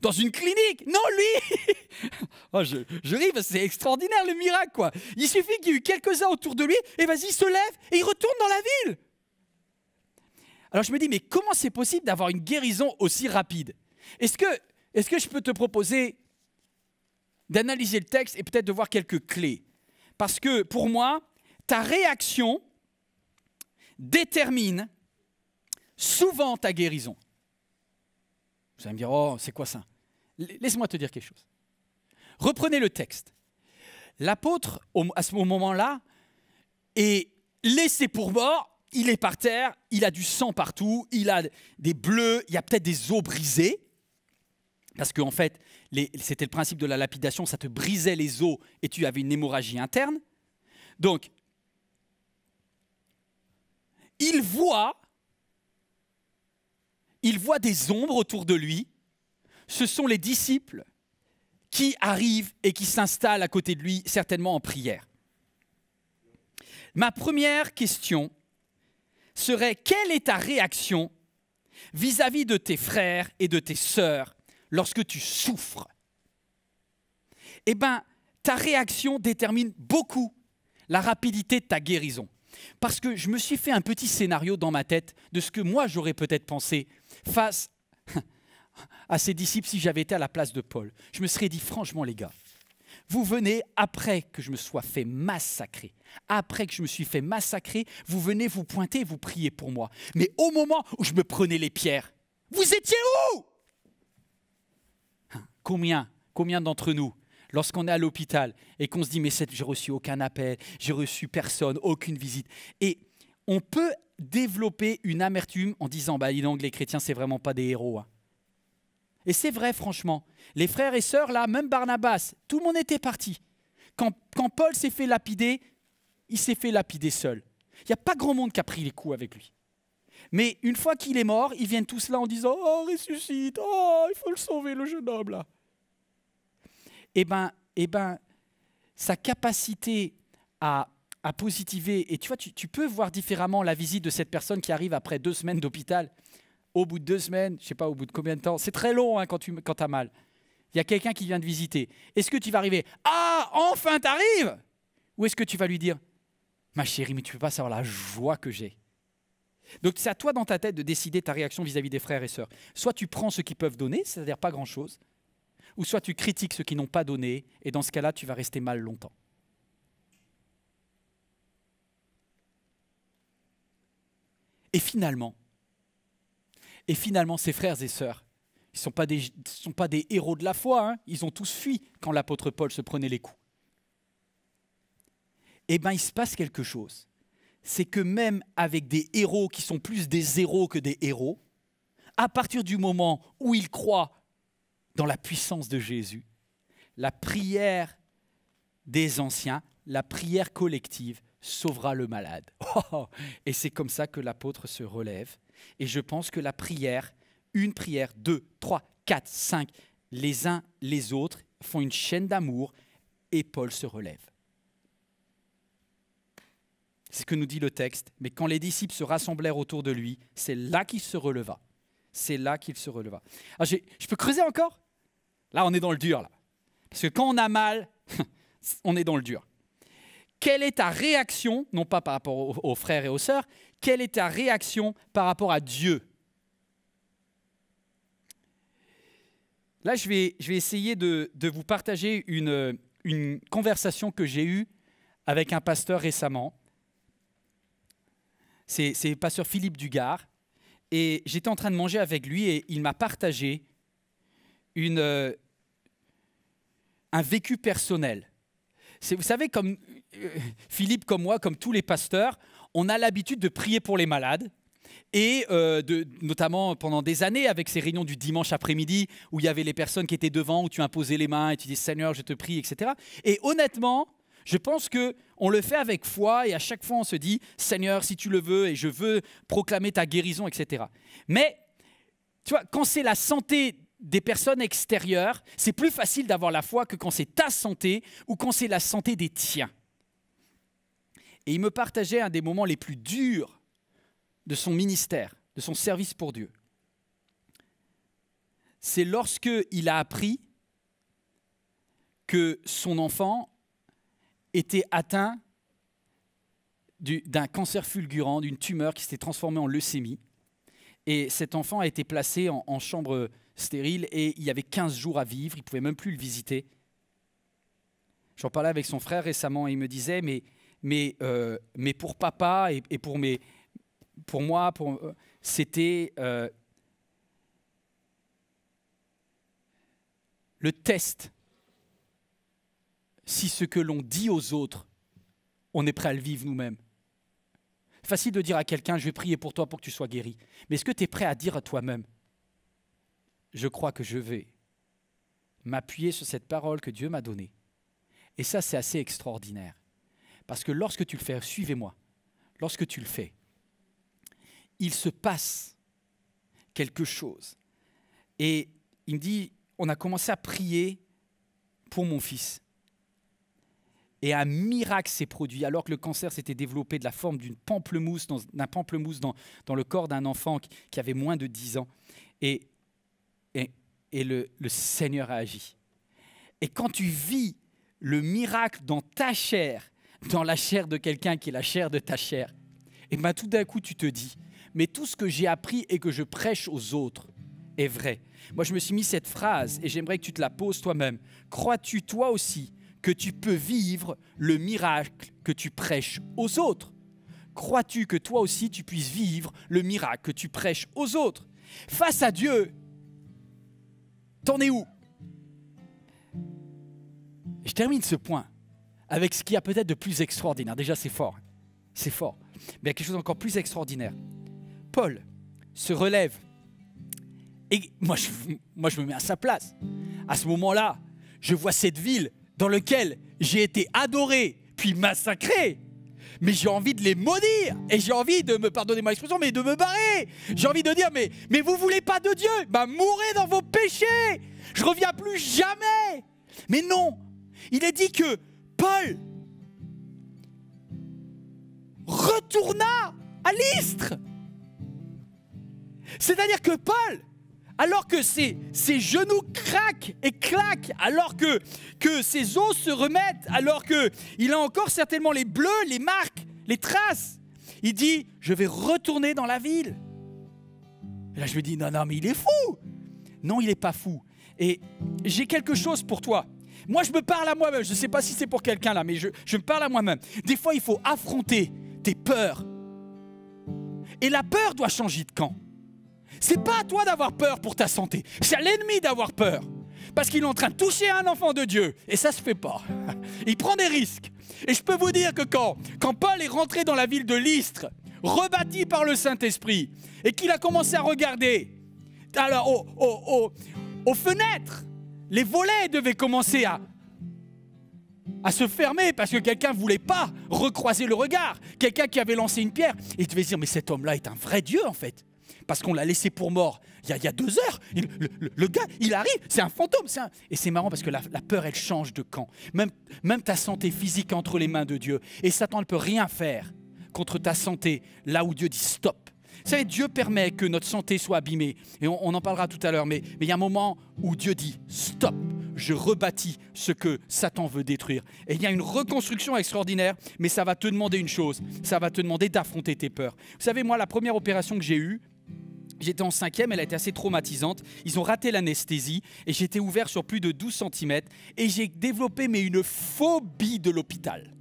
dans une clinique. Non, lui je ris parce que c'est extraordinaire le miracle, quoi. Il suffit qu'il y ait eu quelques-uns autour de lui, et vas-y, il se lève et il retourne dans la ville. Alors je me dis, mais comment c'est possible d'avoir une guérison aussi rapide? Est-ce que je peux te proposer d'analyser le texte et peut-être de voir quelques clés? Parce que pour moi, ta réaction détermine souvent ta guérison. Vous allez me dire, c'est quoi ça? Laisse-moi te dire quelque chose. Reprenez le texte. L'apôtre, à ce moment-là, est laissé pour mort, il est par terre, il a du sang partout, il a des bleus, il y a peut-être des os brisés, parce qu'en fait, c'était le principe de la lapidation, ça te brisait les os et tu avais une hémorragie interne. Donc, il voit des ombres autour de lui. Ce sont les disciples qui arrivent et qui s'installent à côté de lui, certainement en prière. Ma première question serait, quelle est ta réaction vis-à-vis de tes frères et de tes sœurs lorsque tu souffres? Eh bien, ta réaction détermine beaucoup la rapidité de ta guérison. Parce que je me suis fait un petit scénario dans ma tête de ce que moi j'aurais peut-être pensé face à ces disciples si j'avais été à la place de Paul. Je me serais dit, franchement les gars, vous venez après que je me sois fait massacrer. Après que je me suis fait massacrer, vous venez vous pointer et vous priez pour moi. Mais au moment où je me prenais les pierres, Vous étiez où? Combien d'entre nous, lorsqu'on est à l'hôpital et qu'on se dit, mais j'ai reçu aucun appel, j'ai reçu personne, aucune visite. Et on peut développer une amertume en disant, dis donc, les chrétiens, c'est vraiment pas des héros. Hein. Et c'est vrai, franchement. Les frères et sœurs, là, même Barnabas, tout le monde était parti. Quand Paul s'est fait lapider, il s'est fait lapider seul. Il n'y a pas grand monde qui a pris les coups avec lui. Mais une fois qu'il est mort, ils viennent tous là en disant « Oh, ressuscite, oh, il faut le sauver, le jeune homme là ». Eh ben, sa capacité à positiver, et tu vois, tu peux voir différemment la visite de cette personne qui arrive après 2 semaines d'hôpital. Au bout de 2 semaines, je ne sais pas au bout de combien de temps, c'est très long hein, quand tu as mal. Il y a quelqu'un qui vient te visiter. Est-ce que tu vas arriver « Ah, enfin t'arrives !» Ou est-ce que tu vas lui dire « Ma chérie, mais tu ne peux pas savoir la joie que j'ai. » Donc c'est à toi dans ta tête de décider ta réaction vis-à-vis des frères et sœurs. Soit tu prends ce qu'ils peuvent donner, c'est-à-dire pas grand-chose, ou soit tu critiques ceux qui n'ont pas donné, et dans ce cas-là, tu vas rester mal longtemps. Et finalement, ces frères et sœurs, ils ne sont pas des héros de la foi, hein. Ils ont tous fui quand l'apôtre Paul se prenait les coups. Eh bien, il se passe quelque chose. C'est que même avec des héros qui sont plus des zéros que des héros, à partir du moment où ils croient dans la puissance de Jésus, la prière des anciens, la prière collective, sauvera le malade. Et c'est comme ça que l'apôtre se relève. Et je pense que la prière, une prière, 2, 3, 4, 5, les uns les autres font une chaîne d'amour et Paul se relève. C'est ce que nous dit le texte. Mais quand les disciples se rassemblèrent autour de lui, c'est là qu'il se releva. C'est là qu'il se releva. Alors, je peux creuser encore? Là, on est dans le dur. Là. Parce que quand on a mal, on est dans le dur. Quelle est ta réaction, non pas par rapport aux frères et aux sœurs, quelle est ta réaction par rapport à Dieu? Là, je vais essayer de vous partager une conversation que j'ai eue avec un pasteur récemment. C'est le pasteur Philippe Dugard. Et j'étais en train de manger avec lui et il m'a partagé un vécu personnel. Vous savez, comme Philippe, comme moi, comme tous les pasteurs, on a l'habitude de prier pour les malades. Et notamment pendant des années, avec ces réunions du dimanche après-midi, où il y avait les personnes qui étaient devant, où tu imposais les mains et tu dis « Seigneur, je te prie », etc. Et honnêtement, je pense qu'on le fait avec foi et à chaque fois on se dit « Seigneur, si tu le veux et je veux proclamer ta guérison, etc. » Mais tu vois, quand c'est la santé des personnes extérieures, c'est plus facile d'avoir la foi que quand c'est ta santé ou quand c'est la santé des tiens. Et il me partageait un des moments les plus durs de son ministère, de son service pour Dieu. C'est lorsqu'il a appris que son enfant était atteint d'un cancer fulgurant, d'une tumeur qui s'était transformée en leucémie. Et cet enfant a été placé en chambre stérile et il y avait 15 jours à vivre, il ne pouvait même plus le visiter. J'en parlais avec son frère récemment et il me disait, mais pour papa et pour moi, c'était le test. Si ce que l'on dit aux autres, on est prêt à le vivre nous-mêmes. Facile de dire à quelqu'un, je vais prier pour toi pour que tu sois guéri. Mais est-ce que tu es prêt à dire à toi-même, je crois que je vais m'appuyer sur cette parole que Dieu m'a donnée. Et ça, c'est assez extraordinaire. Parce que lorsque tu le fais, suivez-moi, lorsque tu le fais, il se passe quelque chose. Et il me dit, on a commencé à prier pour mon fils. Et un miracle s'est produit alors que le cancer s'était développé de la forme d'un pamplemousse dans le corps d'un enfant qui avait moins de 10 ans. Et le Seigneur a agi. Et quand tu vis le miracle dans ta chair, dans la chair de quelqu'un qui est la chair de ta chair, et bien tout d'un coup tu te dis, mais tout ce que j'ai appris et que je prêche aux autres est vrai. Moi je me suis mis cette phrase et j'aimerais que tu te la poses toi-même. Crois-tu toi aussi que tu peux vivre le miracle que tu prêches aux autres? Crois-tu que toi aussi tu puisses vivre le miracle que tu prêches aux autres? Face à Dieu, t'en es où? Je termine ce point avec ce qu'il y a peut-être de plus extraordinaire. Déjà, c'est fort. C'est fort. Mais il y a quelque chose d'encore plus extraordinaire. Paul se relève. Et moi, je me mets à sa place. À ce moment-là, je vois cette ville dans laquelle j'ai été adoré, puis massacré. Mais j'ai envie de les maudire. Et j'ai envie de me, pardonnez-moi l'expression, mais de me barrer. J'ai envie de dire, mais vous ne voulez pas de Dieu? Mourez dans vos péchés. Je ne reviens plus jamais. Mais non. Il est dit que Paul retourna à Lystre. C'est-à-dire que Paul, alors que ses genoux craquent et claquent, alors que ses os se remettent, alors qu'il a encore certainement les bleus, les marques, les traces, il dit, je vais retourner dans la ville. Et là, je me dis, non, mais il est fou. Non, il n'est pas fou. Et j'ai quelque chose pour toi. Moi, je me parle à moi-même. Je ne sais pas si c'est pour quelqu'un là, mais je me parle à moi-même. Des fois, il faut affronter tes peurs. Et la peur doit changer de camp. C'est pas à toi d'avoir peur pour ta santé. C'est à l'ennemi d'avoir peur. Parce qu'il est en train de toucher un enfant de Dieu. Et ça se fait pas. Il prend des risques. Et je peux vous dire que quand Paul est rentré dans la ville de Lystre, rebâti par le Saint-Esprit, et qu'il a commencé à regarder alors, aux fenêtres, les volets devaient commencer à se fermer parce que quelqu'un ne voulait pas recroiser le regard. Quelqu'un qui avait lancé une pierre. Et il devait se dire, mais cet homme-là est un vrai Dieu en fait. Parce qu'on l'a laissé pour mort il y a 2 heures. Le gars, il arrive, c'est un fantôme. Et c'est marrant parce que la peur, elle change de camp. Même ta santé physique est entre les mains de Dieu. Et Satan ne peut rien faire contre ta santé là où Dieu dit stop. Vous savez, Dieu permet que notre santé soit abîmée. Et on en parlera tout à l'heure. Mais il y a un moment où Dieu dit stop. Je rebâtis ce que Satan veut détruire. Et il y a une reconstruction extraordinaire, mais ça va te demander une chose. Ça va te demander d'affronter tes peurs. Vous savez, moi, la première opération que j'ai eue, j'étais en 5e, elle a été assez traumatisante. Ils ont raté l'anesthésie et j'étais ouvert sur plus de 12 cm. Et j'ai développé une phobie de l'hôpital.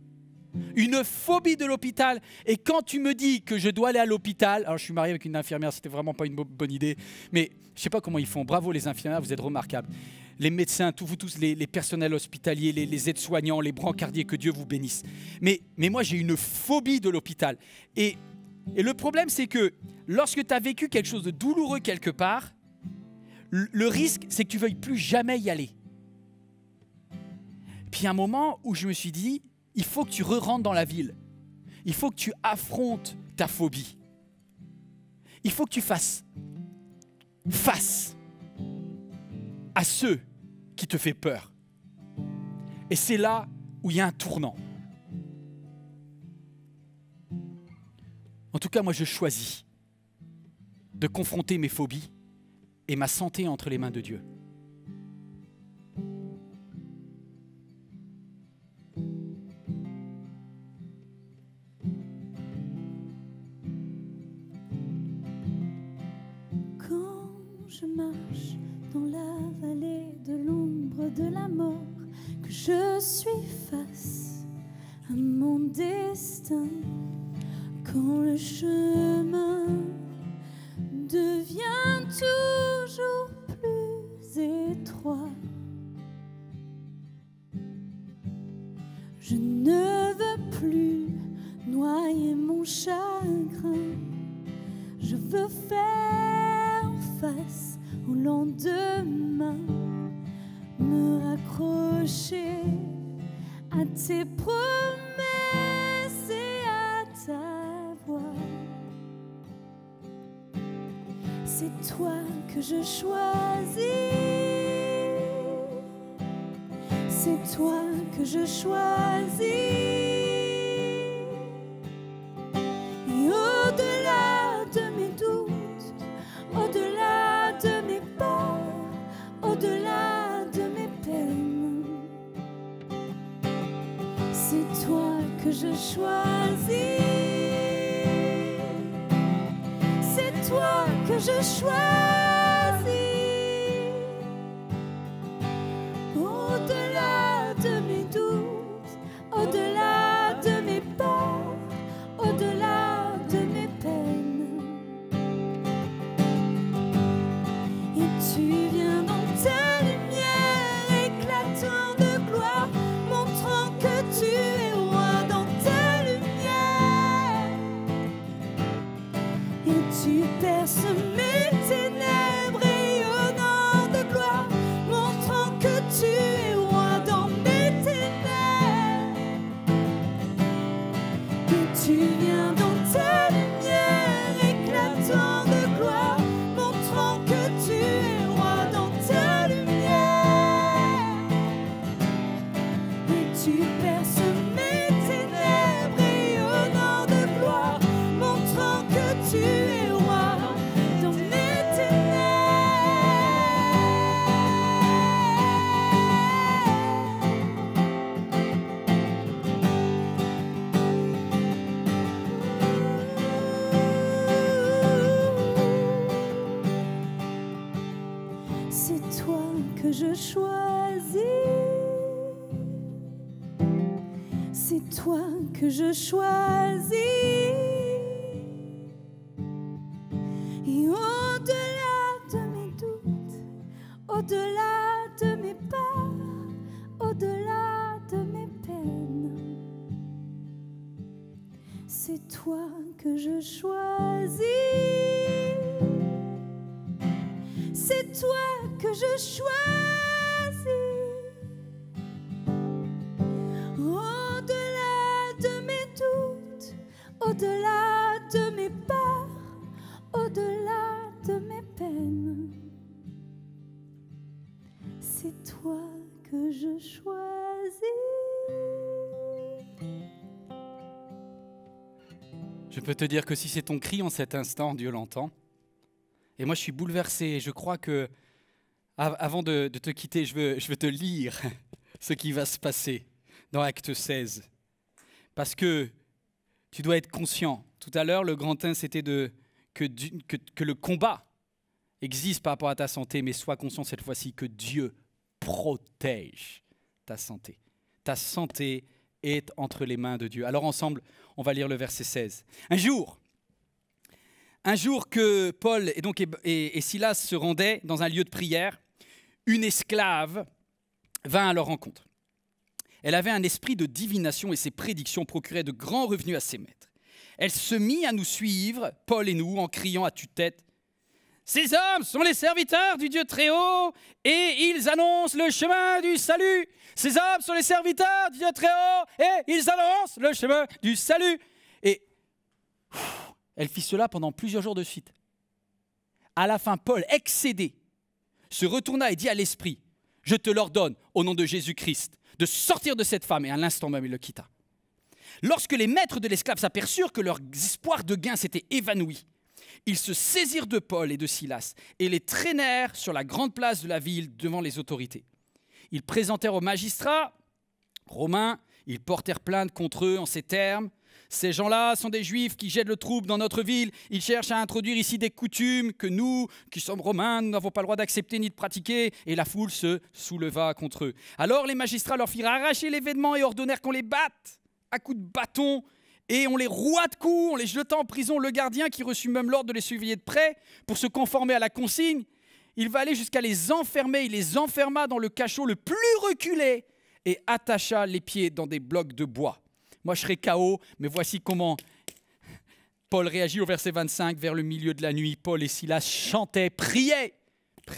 Une phobie de l'hôpital. Et quand tu me dis que je dois aller à l'hôpital, alors je suis marié avec une infirmière, c'était vraiment pas une bonne idée, mais je sais pas comment ils font. Bravo les infirmières, vous êtes remarquables. Les médecins, vous tous, les personnels hospitaliers, les aides-soignants, les brancardiers, que Dieu vous bénisse. Mais moi, j'ai une phobie de l'hôpital. Et le problème, c'est que lorsque tu as vécu quelque chose de douloureux quelque part, le risque, c'est que tu ne veuilles plus jamais y aller. Puis il y a un moment où je me suis dit, il faut que tu re-rentres dans la ville. Il faut que tu affrontes ta phobie. Il faut que tu fasses face à ceux qui te font peur. Et c'est là où il y a un tournant. En tout cas, moi, je choisis de confronter mes phobies et ma santé entre les mains de Dieu. Quand je marche dans la vallée de l'ombre de la mort, que je suis face à mon destin, quand le chemin devient toujours plus étroit, je ne veux plus noyer mon chagrin. Je veux faire face au lendemain, me raccrocher à tes promesses et à ta voix. C'est toi que je choisis, c'est toi que je choisis. Et au-delà de mes doutes, au-delà de mes peurs, au-delà de mes peines, c'est toi que je choisis. C'est toi que je choisis. Au-delà de mes doutes, au-delà de mes peurs, au-delà de mes peines, Tu viens dans ta lumière éclatant de gloire, montrant que tu es roi dans ta lumière. Et tu perces mes ténèbres, rayonnant de gloire, montrant que tu es roi dans mes ténèbres. C'est toi que je choisis, c'est toi que je choisis. Et au-delà de mes doutes, au-delà de mes peurs, au-delà de mes peines, c'est toi que je choisis. C'est toi que je choisis. Au-delà de mes doutes, au-delà de mes peurs, au-delà de mes peines, c'est toi que je choisis. Je peux te dire que si c'est ton cri en cet instant, Dieu l'entend. Et moi, je suis bouleversé. Je crois que, avant de te quitter, je veux te lire ce qui va se passer dans Acte 16. Parce que tu dois être conscient. Tout à l'heure, le grand 1, c'était que le combat existe par rapport à ta santé, mais sois conscient cette fois-ci que Dieu protège ta santé. Ta santé est entre les mains de Dieu. Alors ensemble, on va lire le verset 16. Un jour que Paul et Silas se rendaient dans un lieu de prière, une esclave vint à leur rencontre. Elle avait un esprit de divination et ses prédictions procuraient de grands revenus à ses maîtres. Elle se mit à nous suivre, Paul et nous, en criant à tue-tête « Ces hommes sont les serviteurs du Dieu Très-Haut et ils annoncent le chemin du salut. Ces hommes sont les serviteurs du Dieu Très-Haut et ils annoncent le chemin du salut. » Et elle fit cela pendant plusieurs jours de suite. À la fin, Paul, excédé, se retourna et dit à l'esprit « Je te l'ordonne, au nom de Jésus-Christ, de sortir de cette femme. » Et à l'instant même, il le quitta. Lorsque les maîtres de l'esclave s'aperçurent que leur espoir de gain s'était évanoui, ils se saisirent de Paul et de Silas et les traînèrent sur la grande place de la ville devant les autorités. Ils présentèrent aux magistrats romains, ils portèrent plainte contre eux en ces termes. Ces gens-là sont des Juifs qui jettent le trouble dans notre ville. Ils cherchent à introduire ici des coutumes que nous, qui sommes Romains, nous n'avons pas le droit d'accepter ni de pratiquer. Et la foule se souleva contre eux. Alors les magistrats leur firent arracher les vêtements et ordonnèrent qu'on les batte à coups de bâton. Et on les roua de coups, on les jeta en prison. Le gardien, qui reçut même l'ordre de les surveiller de près pour se conformer à la consigne, il va aller jusqu'à les enfermer. Il les enferma dans le cachot le plus reculé et attacha les pieds dans des blocs de bois. Moi, je serais KO, mais voici comment Paul réagit au verset 25. Vers le milieu de la nuit, Paul et Silas chantaient, priaient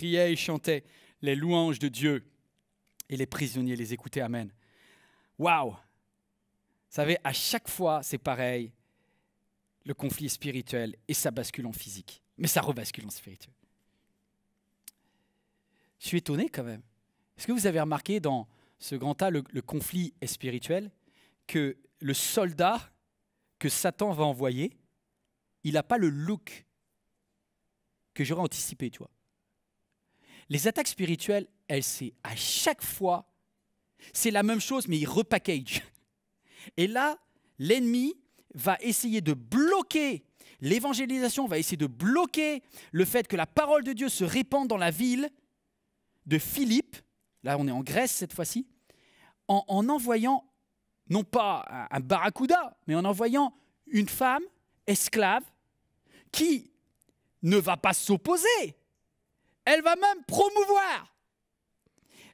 et chantaient les louanges de Dieu. Et les prisonniers les écoutaient. Amen. Waouh! Vous savez, à chaque fois, c'est pareil. Le conflit est spirituel et ça bascule en physique. Mais ça rebascule en spirituel. Je suis étonné quand même. Est-ce que vous avez remarqué dans ce grand tas, le conflit est spirituel, que le soldat que Satan va envoyer, il n'a pas le look que j'aurais anticipé, tu vois. Les attaques spirituelles, c'est à chaque fois, c'est la même chose, mais il repackage. Et là, l'ennemi va essayer de bloquer l'évangélisation, va essayer de bloquer le fait que la parole de Dieu se répande dans la ville de Philippe. Là, on est en Grèce cette fois-ci, en envoyant non pas un barracuda, mais en envoyant une femme esclave qui ne va pas s'opposer. Elle va même promouvoir.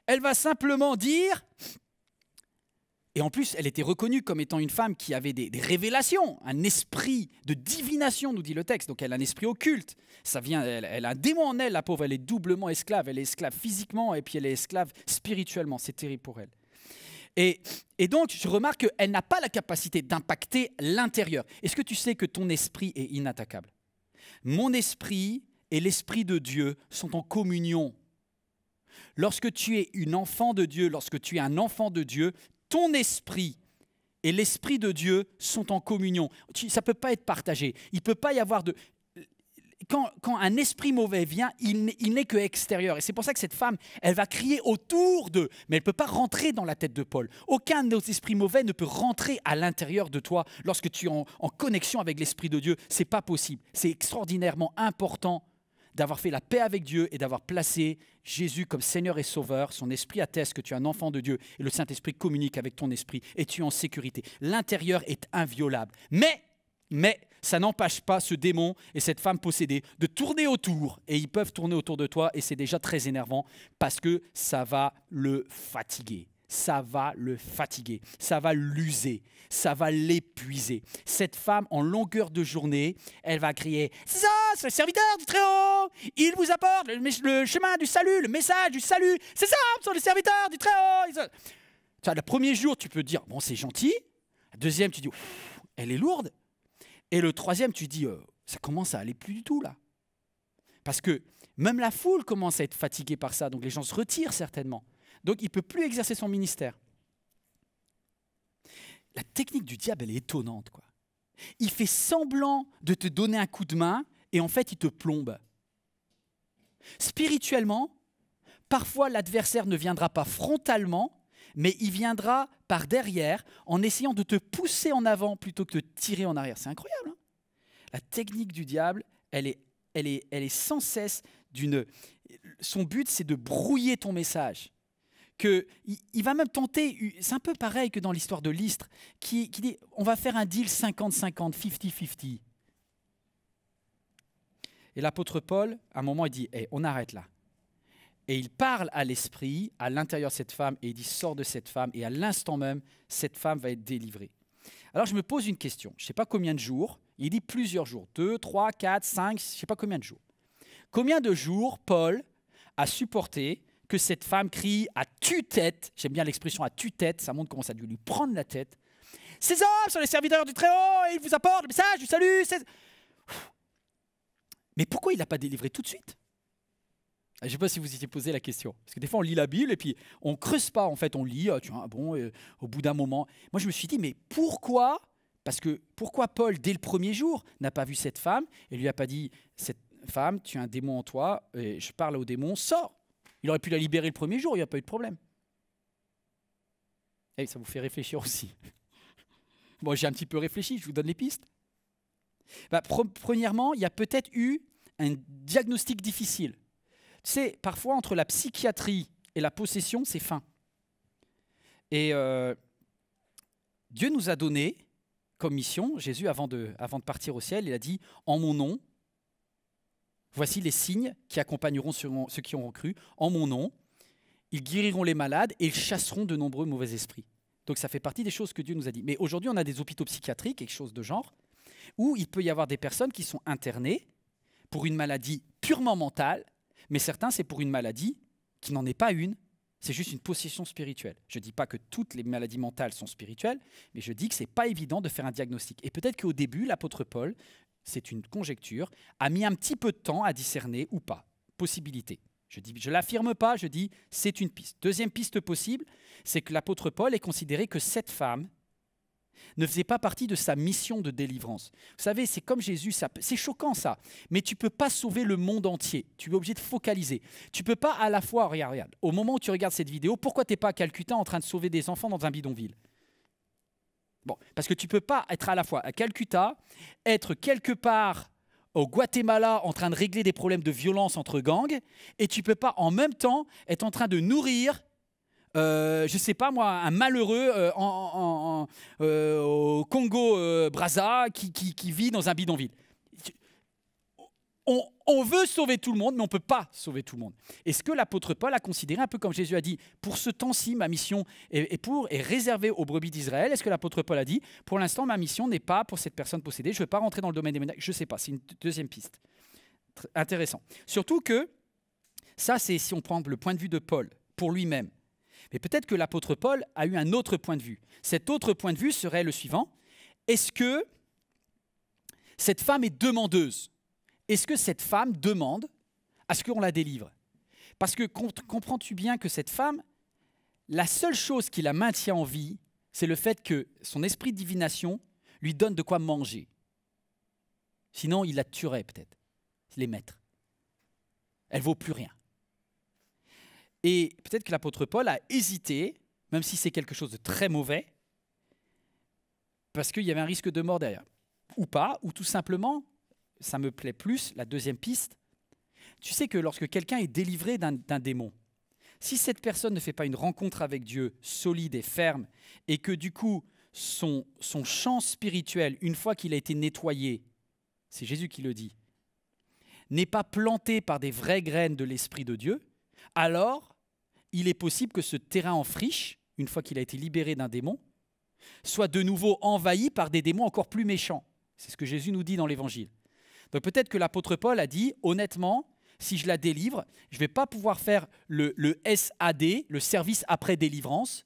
Elle va simplement dire, et en plus, elle était reconnue comme étant une femme qui avait des révélations, un esprit de divination, nous dit le texte. Donc elle a un esprit occulte. Ça vient, elle a un démon en elle, la pauvre. Elle est doublement esclave. Elle est esclave physiquement et puis elle est esclave spirituellement. C'est terrible pour elle. Et donc, je remarque qu'elle n'a pas la capacité d'impacter l'intérieur. Est-ce que tu sais que ton esprit est inattaquable? Mon esprit et l'esprit de Dieu sont en communion. Lorsque tu es une enfant de Dieu, lorsque tu es un enfant de Dieu, ton esprit et l'esprit de Dieu sont en communion. Ça ne peut pas être partagé. Il ne peut pas y avoir de... Quand un esprit mauvais vient, il n'est que extérieur. Et c'est pour ça que cette femme, elle va crier autour d'eux, mais elle ne peut pas rentrer dans la tête de Paul. Aucun de nos esprits mauvais ne peut rentrer à l'intérieur de toi lorsque tu es en connexion avec l'Esprit de Dieu. Ce n'est pas possible. C'est extraordinairement important d'avoir fait la paix avec Dieu et d'avoir placé Jésus comme Seigneur et Sauveur. Son esprit atteste que tu es un enfant de Dieu et le Saint-Esprit communique avec ton esprit et tu es en sécurité. L'intérieur est inviolable. Mais ça n'empêche pas ce démon et cette femme possédée de tourner autour. Et ils peuvent tourner autour de toi et c'est déjà très énervant parce que ça va le fatiguer. Ça va le fatiguer, ça va l'user, ça va l'épuiser. Cette femme, en longueur de journée, elle va crier « C'est ça, c'est le serviteur du Très-Haut, il vous apporte le chemin du salut, le message du salut, c'est ça, c'est le serviteur du Très-Haut !» Le premier jour, tu peux dire « Bon, c'est gentil ». Le deuxième, tu dis « Elle est lourde ». Et le troisième, tu dis « Ça commence à aller plus du tout là ». Parce que même la foule commence à être fatiguée par ça, donc les gens se retirent certainement. Donc, il ne peut plus exercer son ministère. La technique du diable, elle est étonnante, quoi. Il fait semblant de te donner un coup de main et en fait, il te plombe. Spirituellement, parfois, l'adversaire ne viendra pas frontalement, mais il viendra par derrière en essayant de te pousser en avant plutôt que de te tirer en arrière. C'est incroyable, hein? La technique du diable, elle est sans cesse d'une... Son but, c'est de brouiller ton message. Il va même tenter, c'est un peu pareil que dans l'histoire de Lystre, qui dit on va faire un deal 50-50, 50-50. Et l'apôtre Paul, à un moment, il dit hey, on arrête là. Et il parle à l'esprit, à l'intérieur de cette femme, et il dit sors de cette femme, et à l'instant même, cette femme va être délivrée. Alors je me pose une question, je ne sais pas combien de jours, il dit plusieurs jours, 2, 3, 4, 5, je ne sais pas combien de jours. Combien de jours Paul a supporté que cette femme crie à tue-tête, j'aime bien l'expression à tue-tête, ça montre comment ça a dû lui prendre la tête. Ces hommes sont les serviteurs du Très-Haut et ils vous apportent le message du salut. Mais pourquoi il ne l'a pas délivré tout de suite? Je ne sais pas si vous étiez posé la question. Parce que des fois, on lit la Bible et puis on ne creuse pas. En fait, on lit, tu vois, bon, au bout d'un moment. Moi, je me suis dit, mais pourquoi? Parce que pourquoi Paul, dès le premier jour, n'a pas vu cette femme et lui a pas dit, cette femme, tu as un démon en toi, et je parle au démon, sors. Il aurait pu la libérer le premier jour, il n'y a pas eu de problème. Et ça vous fait réfléchir aussi. Bon, j'ai un petit peu réfléchi, je vous donne les pistes. Premièrement, il y a peut-être eu un diagnostic difficile. Tu sais, parfois, entre la psychiatrie et la possession, c'est fin. Et Dieu nous a donné comme mission, Jésus, avant de partir au ciel, il a dit « En mon nom, voici les signes qui accompagneront ceux qui auront cru. En mon nom, ils guériront les malades et ils chasseront de nombreux mauvais esprits. » Donc ça fait partie des choses que Dieu nous a dit. Mais aujourd'hui, on a des hôpitaux psychiatriques, quelque chose de genre, où il peut y avoir des personnes qui sont internées pour une maladie purement mentale, mais certains, c'est pour une maladie qui n'en est pas une, c'est juste une possession spirituelle. Je ne dis pas que toutes les maladies mentales sont spirituelles, mais je dis que ce n'est pas évident de faire un diagnostic. Et peut-être qu'au début, l'apôtre Paul, c'est une conjecture, a mis un petit peu de temps à discerner ou pas. Possibilité. Je ne l'affirme pas, je dis c'est une piste. Deuxième piste possible, c'est que l'apôtre Paul ait considéré que cette femme ne faisait pas partie de sa mission de délivrance. Vous savez, c'est comme Jésus, c'est choquant ça, mais tu ne peux pas sauver le monde entier. Tu es obligé de focaliser. Tu ne peux pas à la fois, regarde, au moment où tu regardes cette vidéo, pourquoi tu n'es pas à Calcutta en train de sauver des enfants dans un bidonville? Bon, parce que tu ne peux pas être à la fois à Calcutta, être quelque part au Guatemala en train de régler des problèmes de violence entre gangs, et tu ne peux pas en même temps être en train de nourrir, je ne sais pas moi, un malheureux au Congo-Brazza qui vit dans un bidonville. On veut sauver tout le monde, mais on ne peut pas sauver tout le monde. Et ce que l'apôtre Paul a considéré, un peu comme Jésus a dit, pour ce temps-ci, ma mission est réservée aux brebis d'Israël. Est-ce que l'apôtre Paul a dit, pour l'instant, ma mission n'est pas pour cette personne possédée, je ne veux pas rentrer dans le domaine des ménages, je ne sais pas, c'est une deuxième piste. Intéressant. Surtout que, ça c'est si on prend le point de vue de Paul, pour lui-même. Mais peut-être que l'apôtre Paul a eu un autre point de vue. Cet autre point de vue serait le suivant. Est-ce que cette femme est demandeuse? Est-ce que cette femme demande à ce qu'on la délivre? Parce que comprends-tu bien que cette femme, la seule chose qui la maintient en vie, c'est le fait que son esprit de divination lui donne de quoi manger. Sinon, il la tuerait peut-être, les maîtres. Elle ne vaut plus rien. Et peut-être que l'apôtre Paul a hésité, même si c'est quelque chose de très mauvais, parce qu'il y avait un risque de mort derrière. Ou pas, ou tout simplement, ça me plaît plus, la deuxième piste. Tu sais que lorsque quelqu'un est délivré d'un démon, si cette personne ne fait pas une rencontre avec Dieu solide et ferme, et que du coup, son champ spirituel, une fois qu'il a été nettoyé, c'est Jésus qui le dit, n'est pas planté par des vraies graines de l'Esprit de Dieu, alors il est possible que ce terrain en friche, une fois qu'il a été libéré d'un démon, soit de nouveau envahi par des démons encore plus méchants. C'est ce que Jésus nous dit dans l'Évangile. Donc peut-être que l'apôtre Paul a dit, honnêtement, si je la délivre, je ne vais pas pouvoir faire le SAD, le service après délivrance,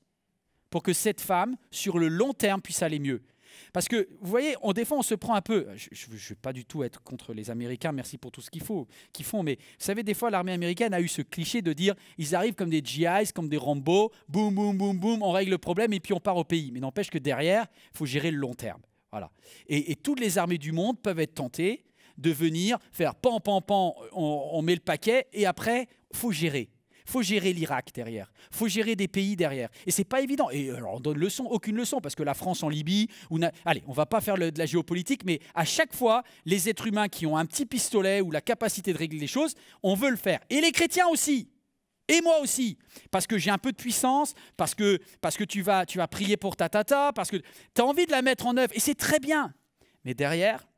pour que cette femme, sur le long terme, puisse aller mieux. Parce que, vous voyez, des fois, on se prend un peu... Je ne vais pas du tout être contre les Américains, merci pour tout ce qu'ils font, mais vous savez, des fois, l'armée américaine a eu ce cliché de dire, ils arrivent comme des GIs, comme des Rambo, boum, boum, boum, boum, on règle le problème et puis on part au pays. Mais n'empêche que derrière, il faut gérer le long terme. Voilà. Et toutes les armées du monde peuvent être tentées de venir faire pan, pan, pan, on met le paquet, et après, il faut gérer. Il faut gérer l'Irak derrière. Il faut gérer des pays derrière. Et ce n'est pas évident. Et alors, on donne aucune leçon, parce que la France en Libye... Allez, on ne va pas faire de la géopolitique, mais à chaque fois, les êtres humains qui ont un petit pistolet ou la capacité de régler les choses, on veut le faire. Et les chrétiens aussi. Et moi aussi. Parce que j'ai un peu de puissance, parce que tu vas prier pour ta tata, parce que tu as envie de la mettre en œuvre. Et c'est très bien. Mais derrière,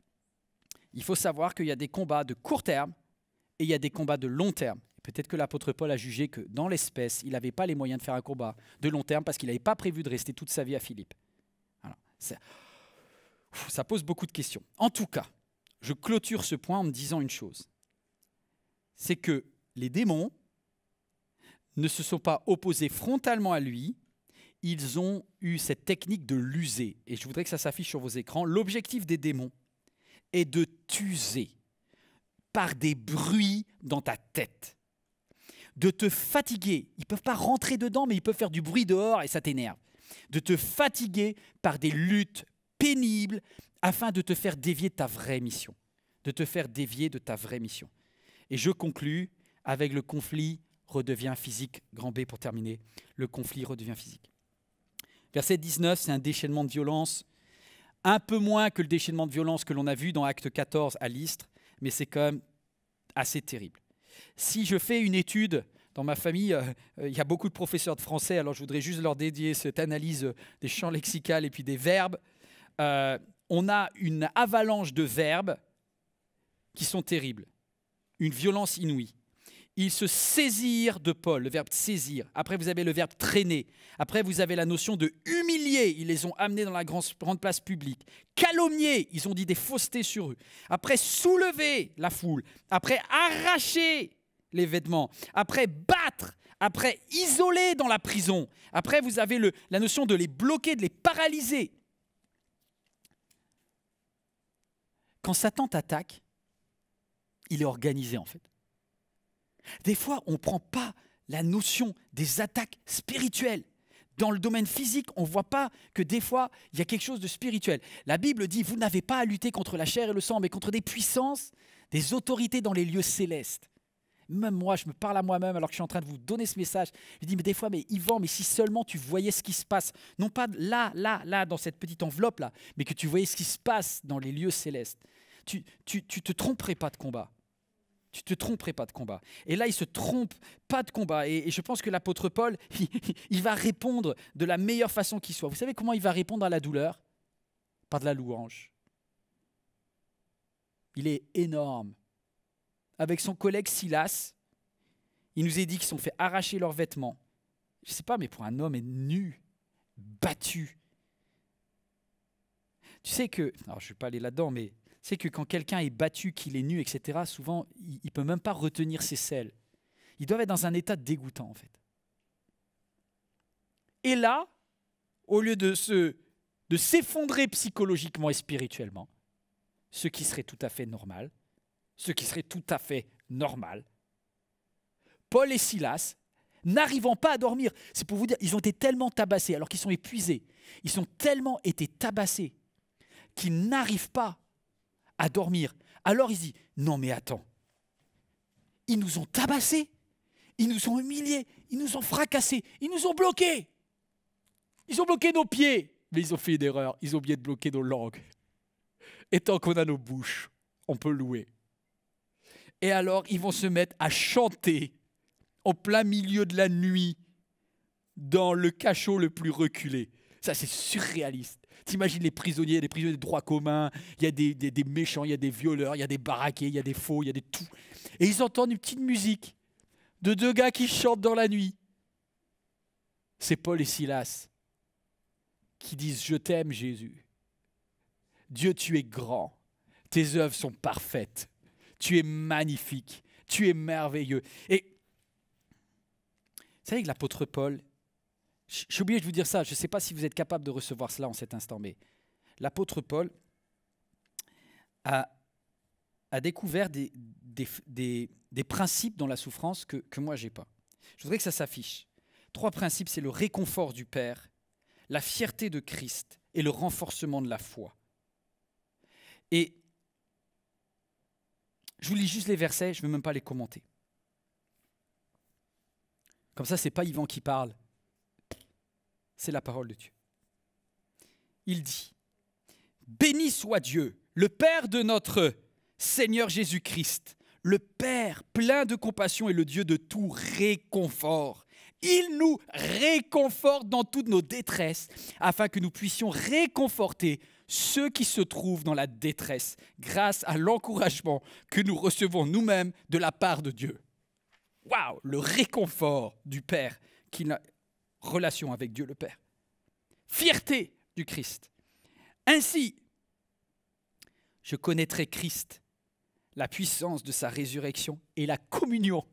il faut savoir qu'il y a des combats de court terme et il y a des combats de long terme. Peut-être que l'apôtre Paul a jugé que dans l'espèce, il n'avait pas les moyens de faire un combat de long terme parce qu'il n'avait pas prévu de rester toute sa vie à Philippe. Voilà. Ça pose beaucoup de questions. En tout cas, je clôture ce point en me disant une chose. C'est que les démons ne se sont pas opposés frontalement à lui, ils ont eu cette technique de l'user. Et je voudrais que ça s'affiche sur vos écrans. L'objectif des démons est de t'user par des bruits dans ta tête, de te fatiguer. Ils ne peuvent pas rentrer dedans, mais ils peuvent faire du bruit dehors et ça t'énerve. De te fatiguer par des luttes pénibles afin de te faire dévier de ta vraie mission. De te faire dévier de ta vraie mission. Et je conclus avec le conflit redevient physique. Grand B pour terminer. Le conflit redevient physique. Verset 19, c'est un déchaînement de violence. Un peu moins que le déchaînement de violence que l'on a vu dans Acte 14 à Lystre, mais c'est quand même assez terrible. Si je fais une étude, dans ma famille, il y a beaucoup de professeurs de français, alors je voudrais juste leur dédier cette analyse des champs lexicaux et puis des verbes. On a une avalanche de verbes qui sont terribles, une violence inouïe. Ils se saisirent de Paul, le verbe saisir. Après, vous avez le verbe traîner. Après, vous avez la notion de humilier. Ils les ont amenés dans la grande place publique. Calomnier, ils ont dit des faussetés sur eux. Après, soulever la foule. Après, arracher les vêtements. Après, battre. Après, isoler dans la prison. Après, vous avez la notion de les bloquer, de les paralyser. Quand Satan t'attaque, il est organisé en fait. Des fois, on ne prend pas la notion des attaques spirituelles. Dans le domaine physique, on ne voit pas que des fois, il y a quelque chose de spirituel. La Bible dit, vous n'avez pas à lutter contre la chair et le sang, mais contre des puissances, des autorités dans les lieux célestes. Même moi, je me parle à moi-même alors que je suis en train de vous donner ce message. Je dis, mais des fois, mais Yvan, mais si seulement tu voyais ce qui se passe, non pas là, dans cette petite enveloppe-là, mais que tu voyais ce qui se passe dans les lieux célestes, tu te tromperais pas de combat. Tu ne te tromperais pas de combat. Et là, il ne se trompe pas de combat. Et je pense que l'apôtre Paul, il va répondre de la meilleure façon qui soit. Vous savez comment il va répondre à la douleur? Par de la louange. Il est énorme. Avec son collègue Silas, il nous a dit qu'ils se sont fait arracher leurs vêtements. Je ne sais pas, mais pour un homme nu, battu. Tu sais que, alors je ne vais pas aller là-dedans, mais c'est que quand quelqu'un est battu, qu'il est nu, etc., souvent, il ne peut même pas retenir ses selles. Ils doivent être dans un état dégoûtant, en fait. Et là, au lieu de s'effondrer psychologiquement et spirituellement, ce qui serait tout à fait normal, Paul et Silas, n'arrivant pas à dormir, c'est pour vous dire, ils ont été tellement tabassés, alors qu'ils sont épuisés, ils ont tellement été tabassés qu'ils n'arrivent pas à dormir. Alors ils disent, non mais attends, ils nous ont tabassés, ils nous ont humiliés, ils nous ont fracassés, ils nous ont bloqués. Ils ont bloqué nos pieds, mais ils ont fait une erreur, ils ont oublié de bloquer nos langues. Et tant qu'on a nos bouches, on peut louer. Et alors, ils vont se mettre à chanter en plein milieu de la nuit dans le cachot le plus reculé. Ça, c'est surréaliste. T'imagines les prisonniers de droit commun, il y a des méchants, il y a des violeurs, il y a des baraqués, il y a des faux, il y a des tout. Et ils entendent une petite musique de 2 gars qui chantent dans la nuit. C'est Paul et Silas qui disent « Je t'aime, Jésus. Dieu, tu es grand. Tes œuvres sont parfaites. Tu es magnifique. Tu es merveilleux. » Et vous savez que l'apôtre Paul, j'ai oublié de vous dire ça, je ne sais pas si vous êtes capable de recevoir cela en cet instant, mais l'apôtre Paul a découvert des principes dans la souffrance que moi, je n'ai pas. Je voudrais que ça s'affiche. 3 principes, c'est le réconfort du Père, la fierté de Christ et le renforcement de la foi. Et je vous lis juste les versets, je ne vais même pas les commenter. Comme ça, ce n'est pas Yvan qui parle, c'est la parole de Dieu. Il dit, « Béni soit Dieu, le Père de notre Seigneur Jésus-Christ, le Père plein de compassion et le Dieu de tout réconfort. Il nous réconforte dans toutes nos détresses, afin que nous puissions réconforter ceux qui se trouvent dans la détresse, grâce à l'encouragement que nous recevons nous-mêmes de la part de Dieu. » Waouh, le réconfort du Père qui a relation avec Dieu le Père. Fierté du Christ. Ainsi, je connaîtrai Christ, la puissance de sa résurrection et la communion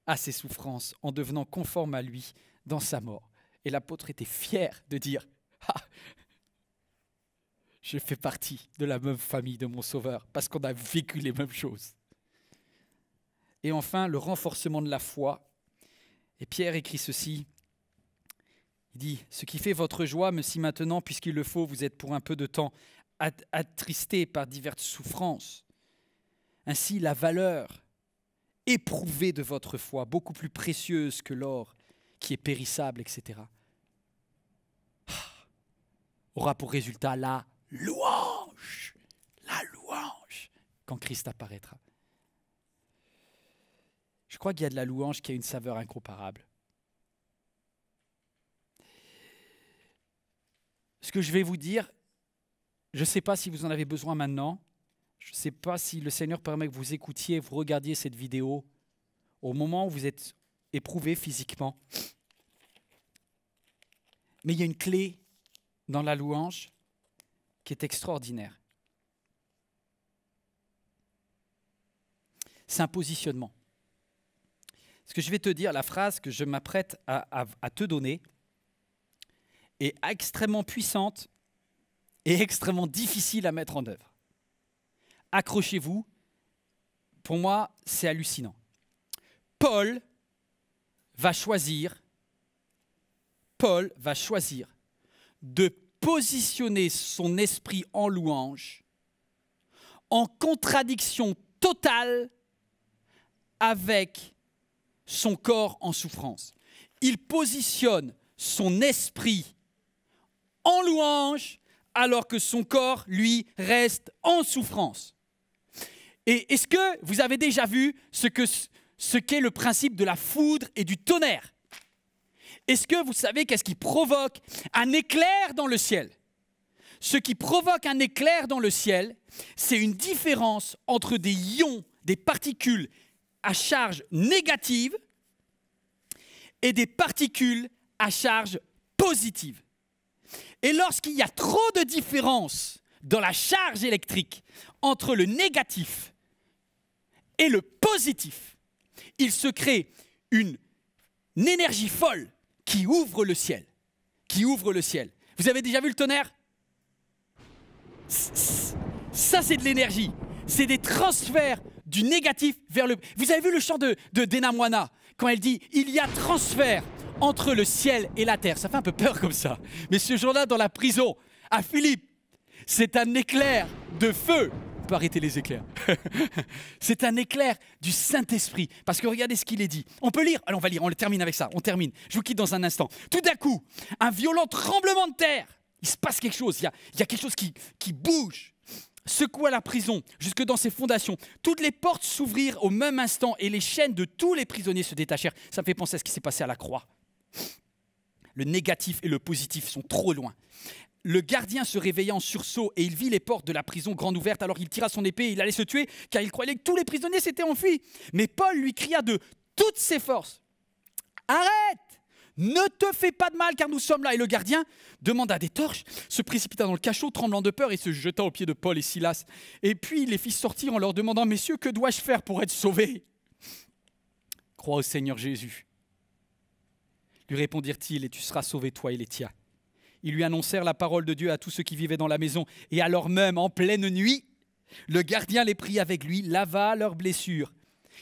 à ses souffrances en devenant conforme à lui dans sa mort. Et l'apôtre était fier de dire « Ah, je fais partie de la même famille de mon Sauveur parce qu'on a vécu les mêmes choses. » Et enfin, le renforcement de la foi. Et Pierre écrit ceci. Il dit « Ce qui fait votre joie, mais si maintenant, puisqu'il le faut, vous êtes pour un peu de temps attristés par diverses souffrances. Ainsi, la valeur éprouvée de votre foi, beaucoup plus précieuse que l'or qui est périssable, etc., aura pour résultat la louange, quand Christ apparaîtra. » Je crois qu'il y a de la louange qui a une saveur incomparable. Ce que je vais vous dire, je ne sais pas si vous en avez besoin maintenant, je ne sais pas si le Seigneur permet que vous écoutiez, vous regardiez cette vidéo au moment où vous êtes éprouvé physiquement. Mais il y a une clé dans la louange qui est extraordinaire. C'est un positionnement. Ce que je vais te dire, la phrase que je m'apprête à te donner est extrêmement puissante et extrêmement difficile à mettre en œuvre. Accrochez-vous, pour moi, c'est hallucinant. Paul va choisir de positionner son esprit en louange en contradiction totale avec son corps en souffrance. Il positionne son esprit en louange alors que son corps, lui, reste en souffrance. Et est-ce que vous avez déjà vu ce qu'est le principe de la foudre et du tonnerre? Est-ce que vous savez qu'est-ce qui provoque un éclair dans le ciel? Ce qui provoque un éclair dans le ciel, c'est une différence entre des ions, des particules à charge négative et des particules à charge positive. Et lorsqu'il y a trop de différence dans la charge électrique entre le négatif et le positif, il se crée une énergie folle qui ouvre le ciel. Qui ouvre le ciel. Vous avez déjà vu le tonnerre? Ça, c'est de l'énergie. C'est des transferts du négatif vers le... Vous avez vu le chant de Dena Moana, quand elle dit « Il y a transfert entre le ciel et la terre ». Ça fait un peu peur comme ça. Mais ce jour-là, dans la prison, à Philippe, c'est un éclair de feu. On peut arrêter les éclairs. C'est un éclair du Saint-Esprit. Parce que regardez ce qu'il est dit. On peut lire. Allez, on va lire, on le termine avec ça. On termine. Je vous quitte dans un instant. Tout d'un coup, un violent tremblement de terre. Il se passe quelque chose. Il y a quelque chose qui bouge. Secoua la prison jusque dans ses fondations. Toutes les portes s'ouvrirent au même instant et les chaînes de tous les prisonniers se détachèrent. Ça me fait penser à ce qui s'est passé à la croix. Le négatif et le positif sont trop loin. Le gardien se réveilla en sursaut et il vit les portes de la prison grandes ouvertes. Alors il tira son épée et il allait se tuer car il croyait que tous les prisonniers s'étaient enfuis. Mais Paul lui cria de toutes ses forces « Arrête ! Ne te fais pas de mal car nous sommes là !» Et le gardien demanda des torches, se précipita dans le cachot, tremblant de peur et se jeta aux pieds de Paul et Silas. Et puis il les fit sortir en leur demandant « Messieurs, que dois-je faire pour être sauvé ?» « Crois au Seigneur Jésus. » Lui répondirent-ils, « Et tu seras sauvé, toi et les tiens. » Ils lui annoncèrent la parole de Dieu à tous ceux qui vivaient dans la maison. Et alors même, en pleine nuit, le gardien les prit avec lui, lava leurs blessures.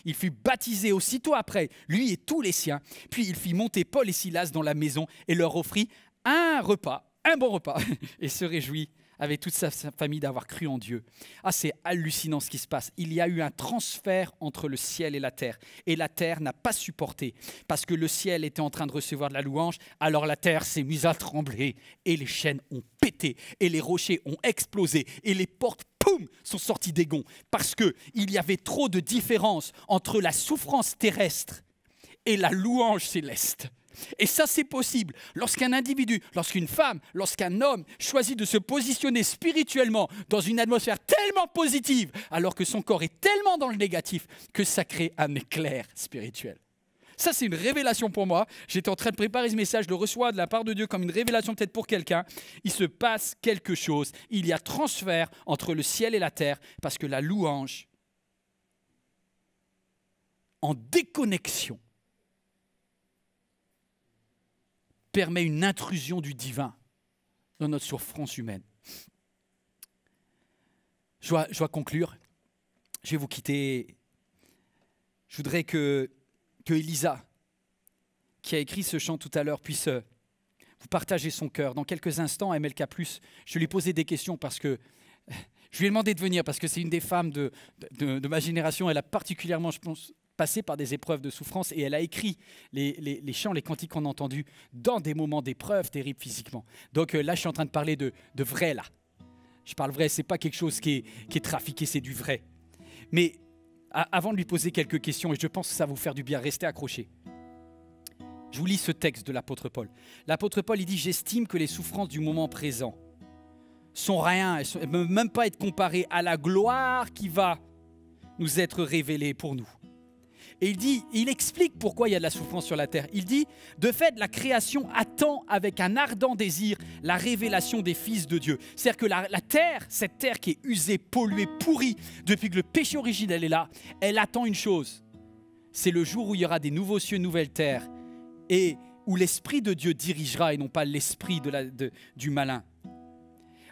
Il fut baptisé aussitôt après, lui et tous les siens. Puis il fit monter Paul et Silas dans la maison et leur offrit un repas, un bon repas, et se réjouit avec toute sa famille d'avoir cru en Dieu. Ah, c'est hallucinant ce qui se passe. Il y a eu un transfert entre le ciel et la terre n'a pas supporté, parce que le ciel était en train de recevoir de la louange, alors la terre s'est mise à trembler, et les chaînes ont pété, et les rochers ont explosé, et les portes, poum, sont sorties des gonds, parce qu'il y avait trop de différence entre la souffrance terrestre et la louange céleste. Et ça, c'est possible lorsqu'un individu, lorsqu'une femme, lorsqu'un homme choisit de se positionner spirituellement dans une atmosphère tellement positive, alors que son corps est tellement dans le négatif, que ça crée un éclair spirituel. Ça, c'est une révélation pour moi. J'étais en train de préparer ce message, je le reçois de la part de Dieu comme une révélation peut-être pour quelqu'un. Il se passe quelque chose. Il y a transfert entre le ciel et la terre, parce que la louange, en déconnexion, permet une intrusion du divin dans notre souffrance humaine. Je dois conclure. Je vais vous quitter. Je voudrais que Elisa, qui a écrit ce chant tout à l'heure, puisse vous partager son cœur. Dans quelques instants, MLK+, je lui ai posé des questions parce que je lui ai demandé de venir parce que c'est une des femmes de ma génération. Elle a particulièrement, je pense, passé par des épreuves de souffrance et elle a écrit les chants, les cantiques qu'on a entendus dans des moments d'épreuve terribles physiquement. Donc là, je suis en train de parler de vrai, là. Je parle vrai, c'est pas quelque chose qui est trafiqué, c'est du vrai. Mais avant de lui poser quelques questions, et je pense que ça va vous faire du bien, restez accrochés. Je vous lis ce texte de l'apôtre Paul. L'apôtre Paul, il dit « J'estime que les souffrances du moment présent sont rien, elles ne peuvent même pas être comparées à la gloire qui va nous être révélée pour nous. » Et il explique pourquoi il y a de la souffrance sur la terre. Il dit, de fait, la création attend avec un ardent désir la révélation des fils de Dieu. C'est-à-dire que la terre, cette terre qui est usée, polluée, pourrie, depuis que le péché originel est là, elle attend une chose. C'est le jour où il y aura des nouveaux cieux, nouvelles terres, et où l'Esprit de Dieu dirigera et non pas l'esprit du malin.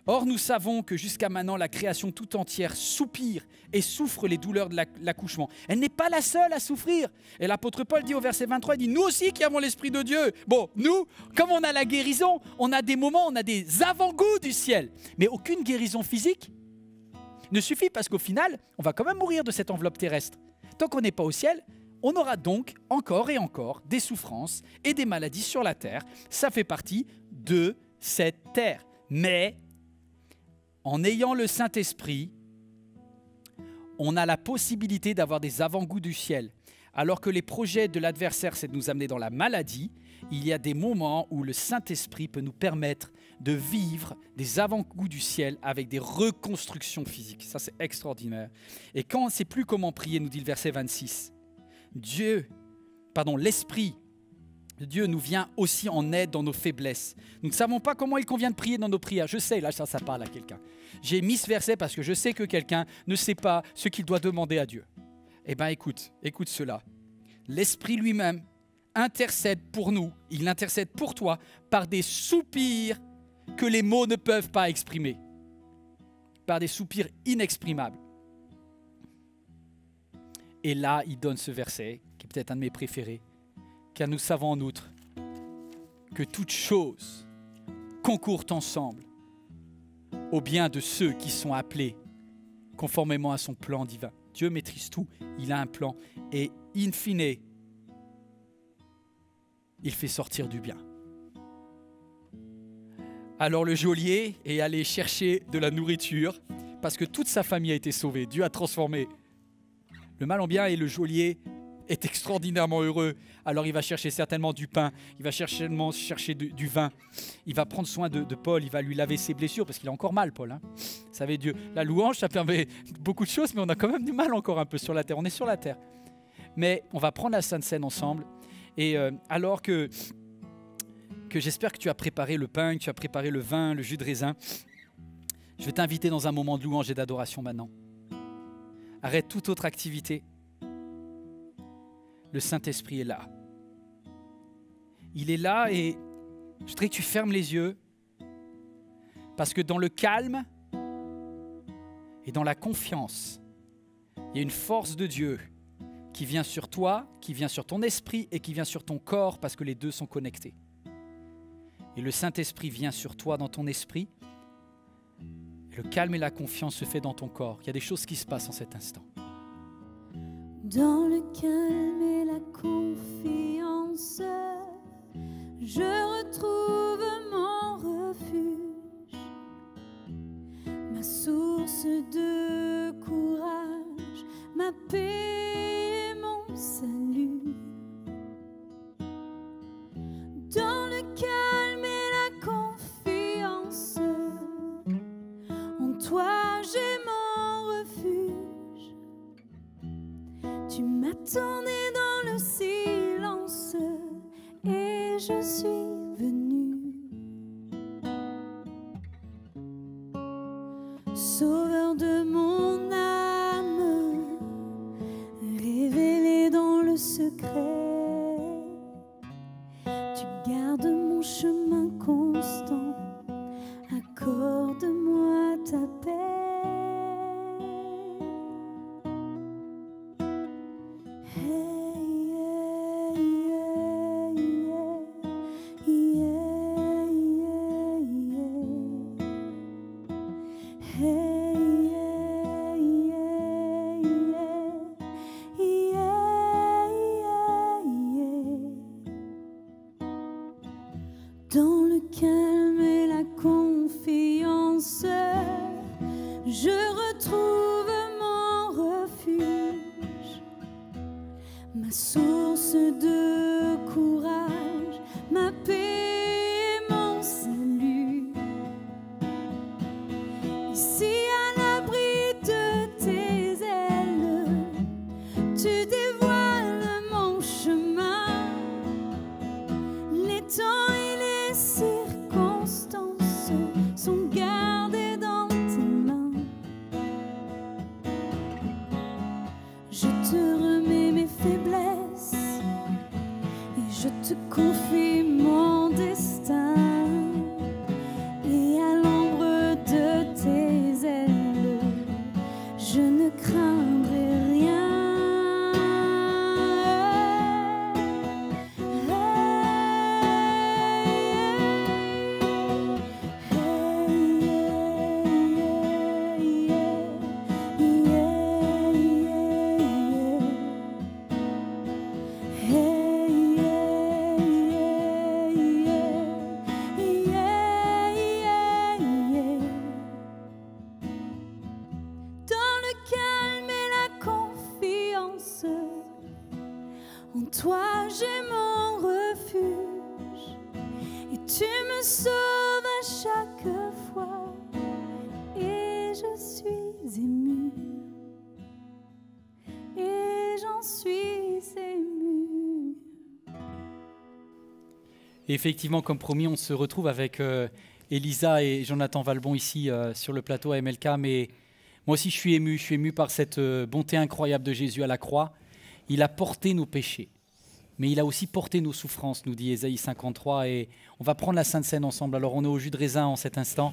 Or, nous savons que jusqu'à maintenant, la création tout entière soupire et souffre les douleurs de l'accouchement. Elle n'est pas la seule à souffrir. Et l'apôtre Paul dit au verset 23, il dit « Nous aussi qui avons l'Esprit de Dieu ». Bon, nous, comme on a la guérison, on a des moments, on a des avant-goûts du ciel. Mais aucune guérison physique ne suffit parce qu'au final, on va quand même mourir de cette enveloppe terrestre. Tant qu'on n'est pas au ciel, on aura donc encore et encore des souffrances et des maladies sur la terre. Ça fait partie de cette terre. Mais en ayant le Saint-Esprit, on a la possibilité d'avoir des avant-goûts du ciel. Alors que les projets de l'adversaire, c'est de nous amener dans la maladie, il y a des moments où le Saint-Esprit peut nous permettre de vivre des avant-goûts du ciel avec des reconstructions physiques. Ça, c'est extraordinaire. Et quand on ne sait plus comment prier, nous dit le verset 26, l'Esprit de Dieu nous vient aussi en aide dans nos faiblesses. Nous ne savons pas comment il convient de prier dans nos prières. Je sais, là, ça parle à quelqu'un. J'ai mis ce verset parce que je sais que quelqu'un ne sait pas ce qu'il doit demander à Dieu. Eh bien, écoute cela. L'Esprit lui-même intercède pour nous, il intercède pour toi par des soupirs que les mots ne peuvent pas exprimer, par des soupirs inexprimables. Et là, il donne ce verset, qui est peut-être un de mes préférés, car nous savons en outre que toutes choses concourent ensemble au bien de ceux qui sont appelés conformément à son plan divin. Dieu maîtrise tout, il a un plan et in fine, il fait sortir du bien. Alors le geôlier est allé chercher de la nourriture parce que toute sa famille a été sauvée. Dieu a transformé le mal en bien et le geôlier est extraordinairement heureux. Alors il va chercher certainement du pain, il va certainement chercher du vin. Il va prendre soin de Paul, il va lui laver ses blessures parce qu'il a encore mal, Paul. Hein. Vous savez, Dieu, la louange, ça permet beaucoup de choses, mais on a quand même du mal encore un peu sur la terre. On est sur la terre. Mais on va prendre la Sainte Seine ensemble. Et alors que j'espère que tu as préparé le pain, que tu as préparé le vin, le jus de raisin, je vais t'inviter dans un moment de louange et d'adoration maintenant. Arrête toute autre activité. Le Saint-Esprit est là. Il est là et je voudrais que tu fermes les yeux parce que dans le calme et dans la confiance, il y a une force de Dieu qui vient sur toi, qui vient sur ton esprit et qui vient sur ton corps parce que les deux sont connectés. Et le Saint-Esprit vient sur toi dans ton esprit. Le calme et la confiance se fait dans ton corps. Il y a des choses qui se passent en cet instant. Dans le calme et la confiance, je retrouve mon refuge, ma source de courage, ma paix et mon salut. Dans le calme et la confiance, en toi j'ai mon refuge. Tu m'attendais dans le silence et je suis venue. Sauveur de mon âme, révélé dans le secret, tu gardes mon chemin constant, accorde-moi ta paix. Dans le calme et la confiance, je retrouve mon refuge, ma source de courage, ma paix et mon salut. Ici à l'abri de tes ailes, tu dévoiles mon chemin, les temps et les circonstances sont gardées dans tes mains. Je te remets mes faiblesses et je te confie mon destin. Et à l'ombre de tes ailes, je ne craindrai rien. En toi j'ai mon refuge et tu me sauves à chaque fois et je suis émue et j'en suis émue. Et effectivement, comme promis, on se retrouve avec Elisa et Jonathan Valbon ici sur le plateau à MLK, mais moi aussi je suis ému par cette bonté incroyable de Jésus à la croix. Il a porté nos péchés, mais il a aussi porté nos souffrances, nous dit Ésaïe 53, et on va prendre la Sainte Seine ensemble. Alors on est au jus de raisin en cet instant,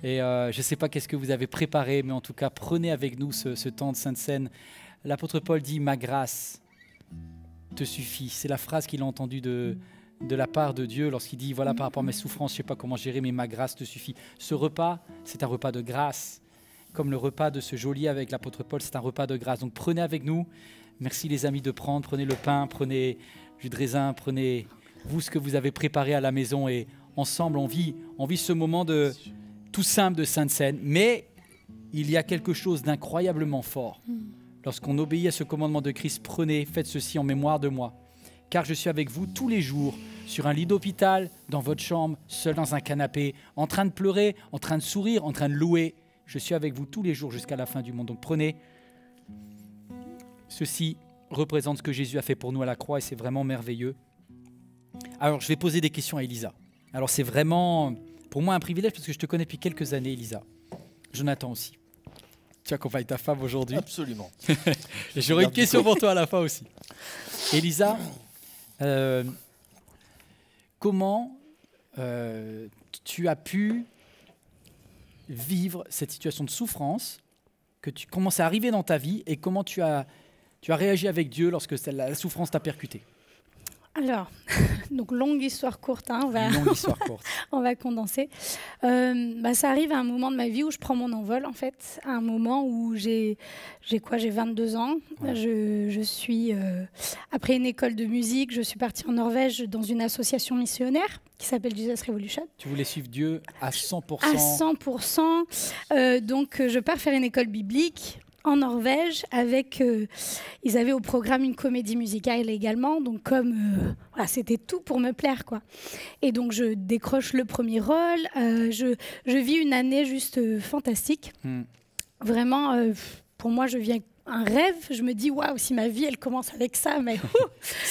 et je ne sais pas qu'est-ce que vous avez préparé, mais en tout cas, prenez avec nous ce temps de Sainte Seine. L'apôtre Paul dit « Ma grâce te suffit ». C'est la phrase qu'il a entendue de la part de Dieu lorsqu'il dit « Voilà, par rapport à mes souffrances, je ne sais pas comment gérer, mais ma grâce te suffit ». Ce repas, c'est un repas de grâce. Comme le repas de ce geôlier avec l'apôtre Paul, c'est un repas de grâce. Donc prenez avec nous. Merci les amis de prendre. Prenez le pain, prenez le jus de raisin, prenez vous ce que vous avez préparé à la maison. Et ensemble, on vit ce moment tout simple de Sainte Seine. Mais il y a quelque chose d'incroyablement fort. Lorsqu'on obéit à ce commandement de Christ, prenez, faites ceci en mémoire de moi. Car je suis avec vous tous les jours, sur un lit d'hôpital, dans votre chambre, seul dans un canapé, en train de pleurer, en train de sourire, en train de louer. Je suis avec vous tous les jours jusqu'à la fin du monde. Donc prenez. Ceci représente ce que Jésus a fait pour nous à la croix et c'est vraiment merveilleux. Alors je vais poser des questions à Elisa. Alors c'est vraiment pour moi un privilège parce que je te connais depuis quelques années, Elisa. Jonathan aussi. Tu accompagnes ta femme aujourd'hui. Absolument. Et j'aurai une question pour toi à la fin aussi. Elisa, comment tu as pu vivre cette situation de souffrance, comment c'est arrivé dans ta vie et comment tu as réagi avec Dieu lorsque la souffrance t'a percuté? Alors, donc longue histoire courte, hein, longue histoire courte. On va condenser. Ça arrive à un moment de ma vie où je prends mon envol, en fait, à un moment où j'ai 22 ans. Ouais. Je suis, après une école de musique, je suis partie en Norvège dans une association missionnaire qui s'appelle Jesus Revolution. Tu voulais suivre Dieu à 100%? À 100%. Donc, je pars faire une école biblique en Norvège avec, ils avaient au programme une comédie musicale également, donc comme voilà, c'était tout pour me plaire, quoi. Et donc je décroche le premier rôle, je vis une année juste fantastique. Vraiment, pour moi, je vis un rêve. Je me dis waouh, si ma vie elle commence avec ça, mais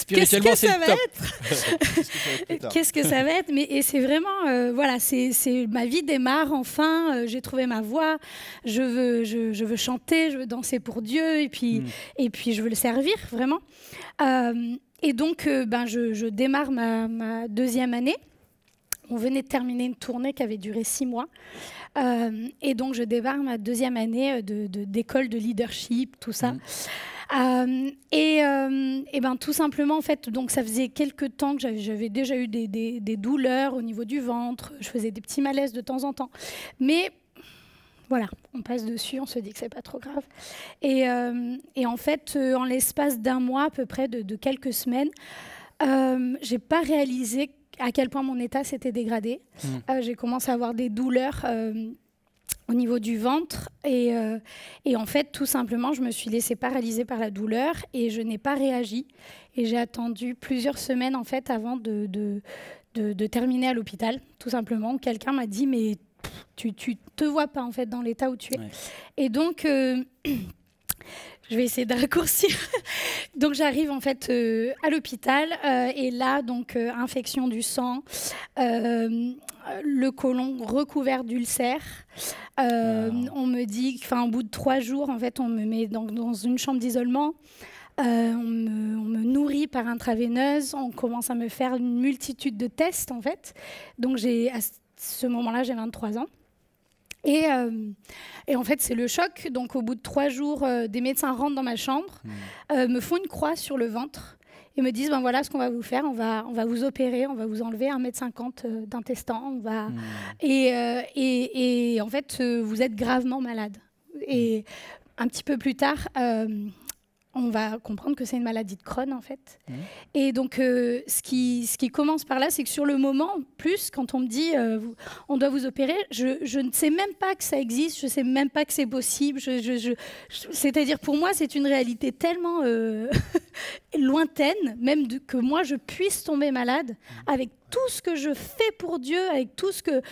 qu'est-ce que ça va être? Qu'est-ce que ça va être? Mais et c'est vraiment voilà, c'est ma vie démarre enfin. J'ai trouvé ma voix. Je veux chanter, je veux danser pour Dieu et puis je veux le servir vraiment. Et donc je démarre ma deuxième année. On venait de terminer une tournée qui avait duré 6 mois. Et donc, je démarre ma deuxième année d'école de leadership, tout ça. Tout simplement, en fait, donc, ça faisait quelques temps que j'avais déjà eu des douleurs au niveau du ventre. Je faisais des petits malaises de temps en temps. Mais voilà, on passe dessus, on se dit que c'est pas trop grave. Et en fait, en l'espace d'un mois, à peu près de quelques semaines, j'ai pas réalisé à quel point mon état s'était dégradé. J'ai commencé à avoir des douleurs au niveau du ventre et en fait, tout simplement, je me suis laissée paralyser par la douleur et je n'ai pas réagi. Et j'ai attendu plusieurs semaines en fait avant de terminer à l'hôpital, tout simplement. Quelqu'un m'a dit mais tu te vois pas en fait dans l'état où tu es. Ouais. Et donc je vais essayer de raccourcir. Donc j'arrive en fait à l'hôpital et là donc infection du sang, le côlon recouvert d'ulcères. On me dit, enfin au bout de 3 jours en fait on me met dans une chambre d'isolement. On me nourrit par intraveineuse. On commence à me faire une multitude de tests en fait. Donc à ce moment-là j'ai 23 ans. Et en fait, c'est le choc. Donc, au bout de 3 jours, des médecins rentrent dans ma chambre, me font une croix sur le ventre et me disent, ben voilà ce qu'on va vous faire. On va vous opérer, on va vous enlever 1,50 m d'intestin. Et en fait, vous êtes gravement malade. Et un petit peu plus tard, on va comprendre que c'est une maladie de Crohn, en fait. Et donc, ce qui commence par là, c'est que sur le moment, plus, quand on me dit on doit vous opérer, je ne sais même pas que ça existe, je ne sais même pas que c'est possible. C'est-à-dire, pour moi, c'est une réalité tellement lointaine, même que moi, je puisse tomber malade avec tout ce que je fais pour Dieu, avec tout ce que...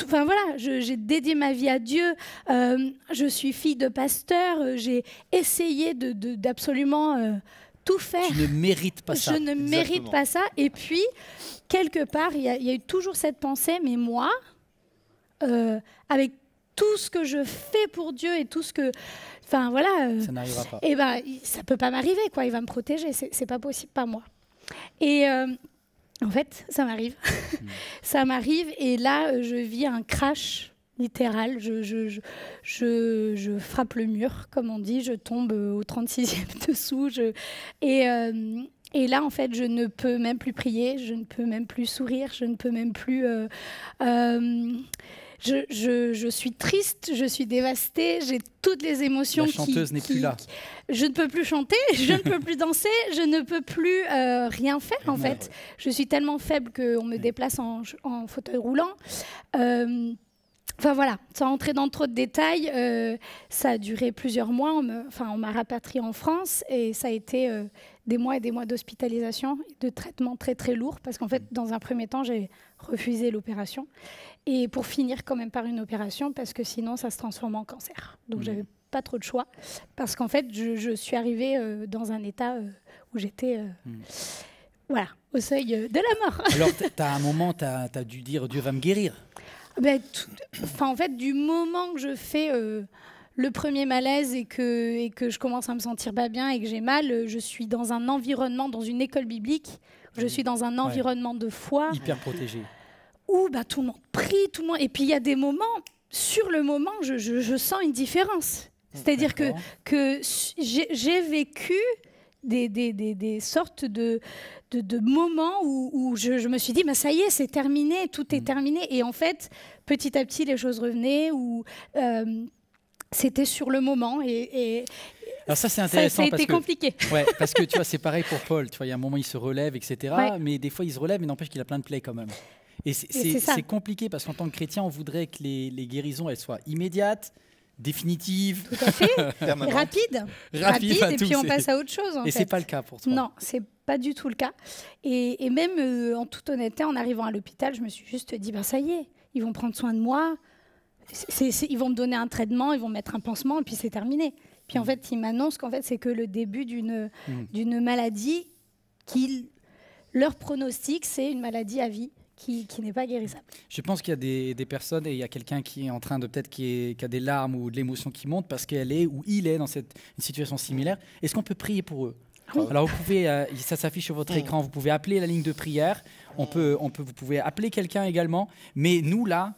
Enfin voilà, j'ai dédié ma vie à Dieu, je suis fille de pasteur, j'ai essayé d'absolument tout faire. Tu ne mérites pas ça. Je ne mérite pas ça. Et puis, quelque part, il y a eu toujours cette pensée, mais moi, avec tout ce que je fais pour Dieu et tout ce que... Enfin voilà. Ça n'arrivera pas. Et ben, ça ne peut pas m'arriver, quoi. Il va me protéger, c'est pas possible, pas moi. Et en fait, ça m'arrive. Ça m'arrive et là, je vis un crash littéral. Je frappe le mur, comme on dit. Je tombe au 36e dessous. Et là, en fait, je ne peux même plus prier. Je ne peux même plus sourire. Je ne peux même plus... Je suis triste, je suis dévastée, j'ai toutes les émotions. La chanteuse n'est plus là. Je ne peux plus chanter, je ne peux plus danser, je ne peux plus rien faire en fait. Je suis tellement faible qu'on me déplace en fauteuil roulant. Enfin voilà, sans entrer dans trop de détails, ça a duré plusieurs mois. On m'a rapatriée en France et ça a été des mois et des mois d'hospitalisation, de traitements très très lourds parce qu'en fait, dans un premier temps, j'ai refusé l'opération. Et pour finir quand même par une opération, parce que sinon, ça se transforme en cancer. Donc, j'avais pas trop de choix. Parce qu'en fait, je suis arrivée dans un état où j'étais voilà, au seuil de la mort. Alors, à un moment, tu as dû dire « Dieu va me guérir ». En fait, du moment que je fais le premier malaise et que je commence à me sentir pas bien et que j'ai mal, je suis dans un environnement, dans une école biblique, je suis dans un environnement de foi. Hyper protégé. Où tout le monde prie, tout le monde... Et puis il y a des moments, sur le moment, je sens une différence. C'est-à-dire que j'ai vécu des sortes de moments où je me suis dit, ça y est, c'est terminé, tout est terminé. Et en fait, petit à petit, les choses revenaient, où c'était sur le moment. Alors ça, c'est intéressant. Ça a été compliqué. Ouais, parce que tu vois, c'est pareil pour Paul. Tu vois, il y a un moment, il se relève, etc. Ouais. Mais des fois, il se relève, mais n'empêche qu'il a plein de plaies quand même. Et c'est compliqué parce qu'en tant que chrétien, on voudrait que les guérisons elles soient immédiates, définitives. Tout à fait. Rapide, et puis on passe à autre chose. Et c'est pas le cas pour toi. Non, c'est pas du tout le cas. Et même en toute honnêteté, en arrivant à l'hôpital, je me suis juste dit, ça y est, ils vont prendre soin de moi. Ils vont me donner un traitement, ils vont me mettre un pansement et puis c'est terminé. Puis en fait, ils m'annoncent qu'en fait, c'est que le début d'une maladie leur pronostic, c'est une maladie à vie. Qui n'est pas guérissable. Je pense qu'il y a des personnes et il y a quelqu'un qui est en train de peut-être qui a des larmes ou de l'émotion qui monte parce qu'elle est ou il est dans une situation similaire. Est-ce qu'on peut prier pour eux? Oui. Alors vous pouvez, ça s'affiche sur votre écran, vous pouvez appeler la ligne de prière, vous pouvez appeler quelqu'un également, mais nous là,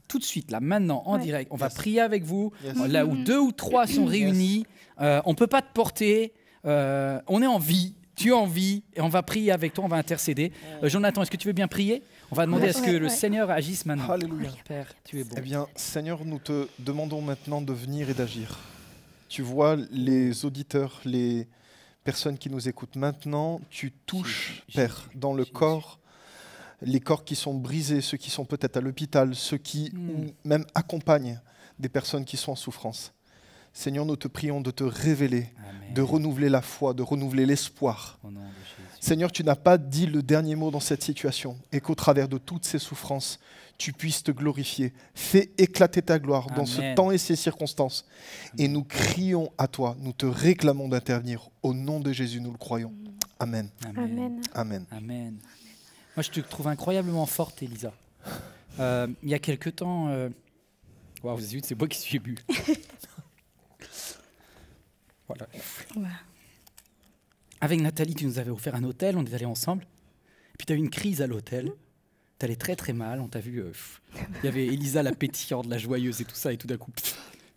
tout de suite, là, maintenant, en direct, on va prier avec vous, là où 2 ou 3 sont réunis, on ne peut pas te porter, on est en vie. Tu es en vie et on va prier avec toi, on va intercéder. Jonathan, est-ce que tu veux bien prier? On va demander à ce que le Seigneur agisse maintenant. Alléluia. Père, tu es bon. Eh bien, Seigneur, nous te demandons maintenant de venir et d'agir. Tu vois les auditeurs, les personnes qui nous écoutent maintenant, tu touches, Père, dans le corps, les corps qui sont brisés, ceux qui sont peut-être à l'hôpital, ceux qui même accompagnent des personnes qui sont en souffrance. Seigneur, nous te prions de te révéler, de renouveler la foi, de renouveler l'espoir. Seigneur, tu n'as pas dit le dernier mot dans cette situation et qu'au travers de toutes ces souffrances, tu puisses te glorifier. Fais éclater ta gloire dans ce temps et ces circonstances. Et nous crions à toi, nous te réclamons d'intervenir. Au nom de Jésus, nous le croyons. Amen. Amen. Amen. Amen. Moi, je te trouve incroyablement forte, Elisa. Il y a quelque temps... Waouh, zut, c'est moi qui suis ému. Voilà. Avec Nathalie, tu nous avais offert un hôtel, on est allés ensemble. Et puis tu as eu une crise à l'hôtel. Tu allais très très mal, on t'a vu. Il y avait Elisa la pétillante, la joyeuse et tout ça, et tout d'un coup,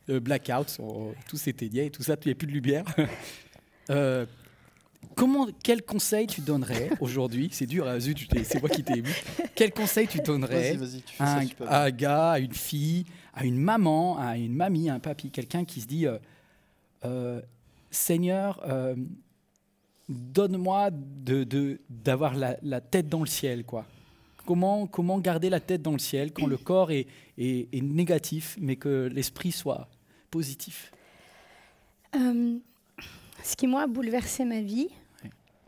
blackout, tout s'éteignait et tout ça, il n'y avait plus de lumière. Quel conseil tu donnerais aujourd'hui? C'est dur, hein, zut, c'est moi qui t'ai ému. Quel conseil tu donnerais à un gars, à une fille, à une maman, à une mamie, à un papy, quelqu'un qui se dit Seigneur, donne-moi d'avoir la tête dans le ciel, quoi. Comment garder la tête dans le ciel quand le corps est négatif, mais que l'esprit soit positif? Ce qui, moi, a bouleversé ma vie,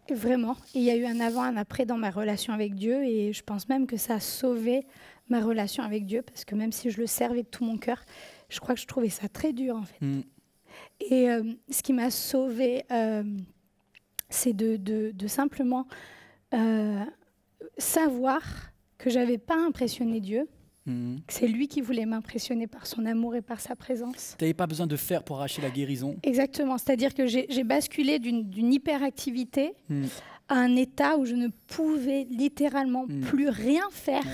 vraiment. Et il y a eu un avant, un après dans ma relation avec Dieu. Et je pense même que ça a sauvé ma relation avec Dieu. Parce que même si je le servais de tout mon cœur, je crois que je trouvais ça très dur, en fait. Et ce qui m'a sauvée, c'est de simplement savoir que je n'avais pas impressionné Dieu. Que c'est lui qui voulait m'impressionner par son amour et par sa présence. Tu n'avais pas besoin de faire pour arracher la guérison. Exactement, c'est-à-dire que j'ai basculé d'une hyperactivité à un état où je ne pouvais littéralement plus rien faire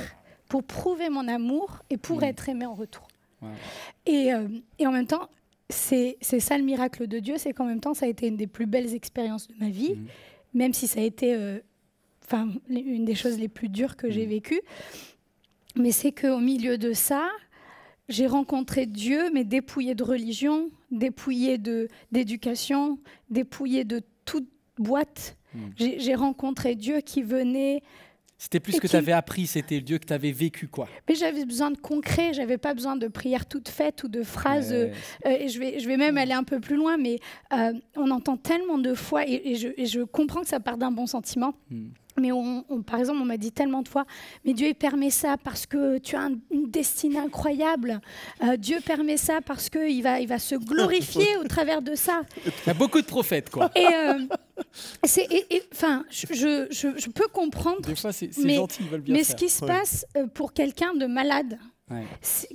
pour prouver mon amour et pour être aimée en retour. Et en même temps, c'est ça le miracle de Dieu, c'est qu'en même temps, ça a été une des plus belles expériences de ma vie, même si ça a été une des choses les plus dures que j'ai vécues. Mais c'est qu'au milieu de ça, j'ai rencontré Dieu, mais dépouillé de religion, dépouillé d'éducation, dépouillé de toute boîte. J'ai rencontré Dieu qui venait... C'était plus ce que tu avais appris, c'était le Dieu que tu avais vécu, quoi. Mais j'avais besoin de concret, j'avais pas besoin de prières toutes faites ou de phrases. Et je vais même aller un peu plus loin, mais on entend tellement de fois, et je comprends que ça part d'un bon sentiment. Mais par exemple, on m'a dit tellement de fois, mais Dieu il permet ça parce que tu as une destinée incroyable. Dieu permet ça parce qu'il va se glorifier au travers de ça. Il y a beaucoup de prophètes, quoi. Je peux comprendre. Des fois, c'est gentil, ils veulent bien mais faire. Ce qui se passe pour quelqu'un de malade,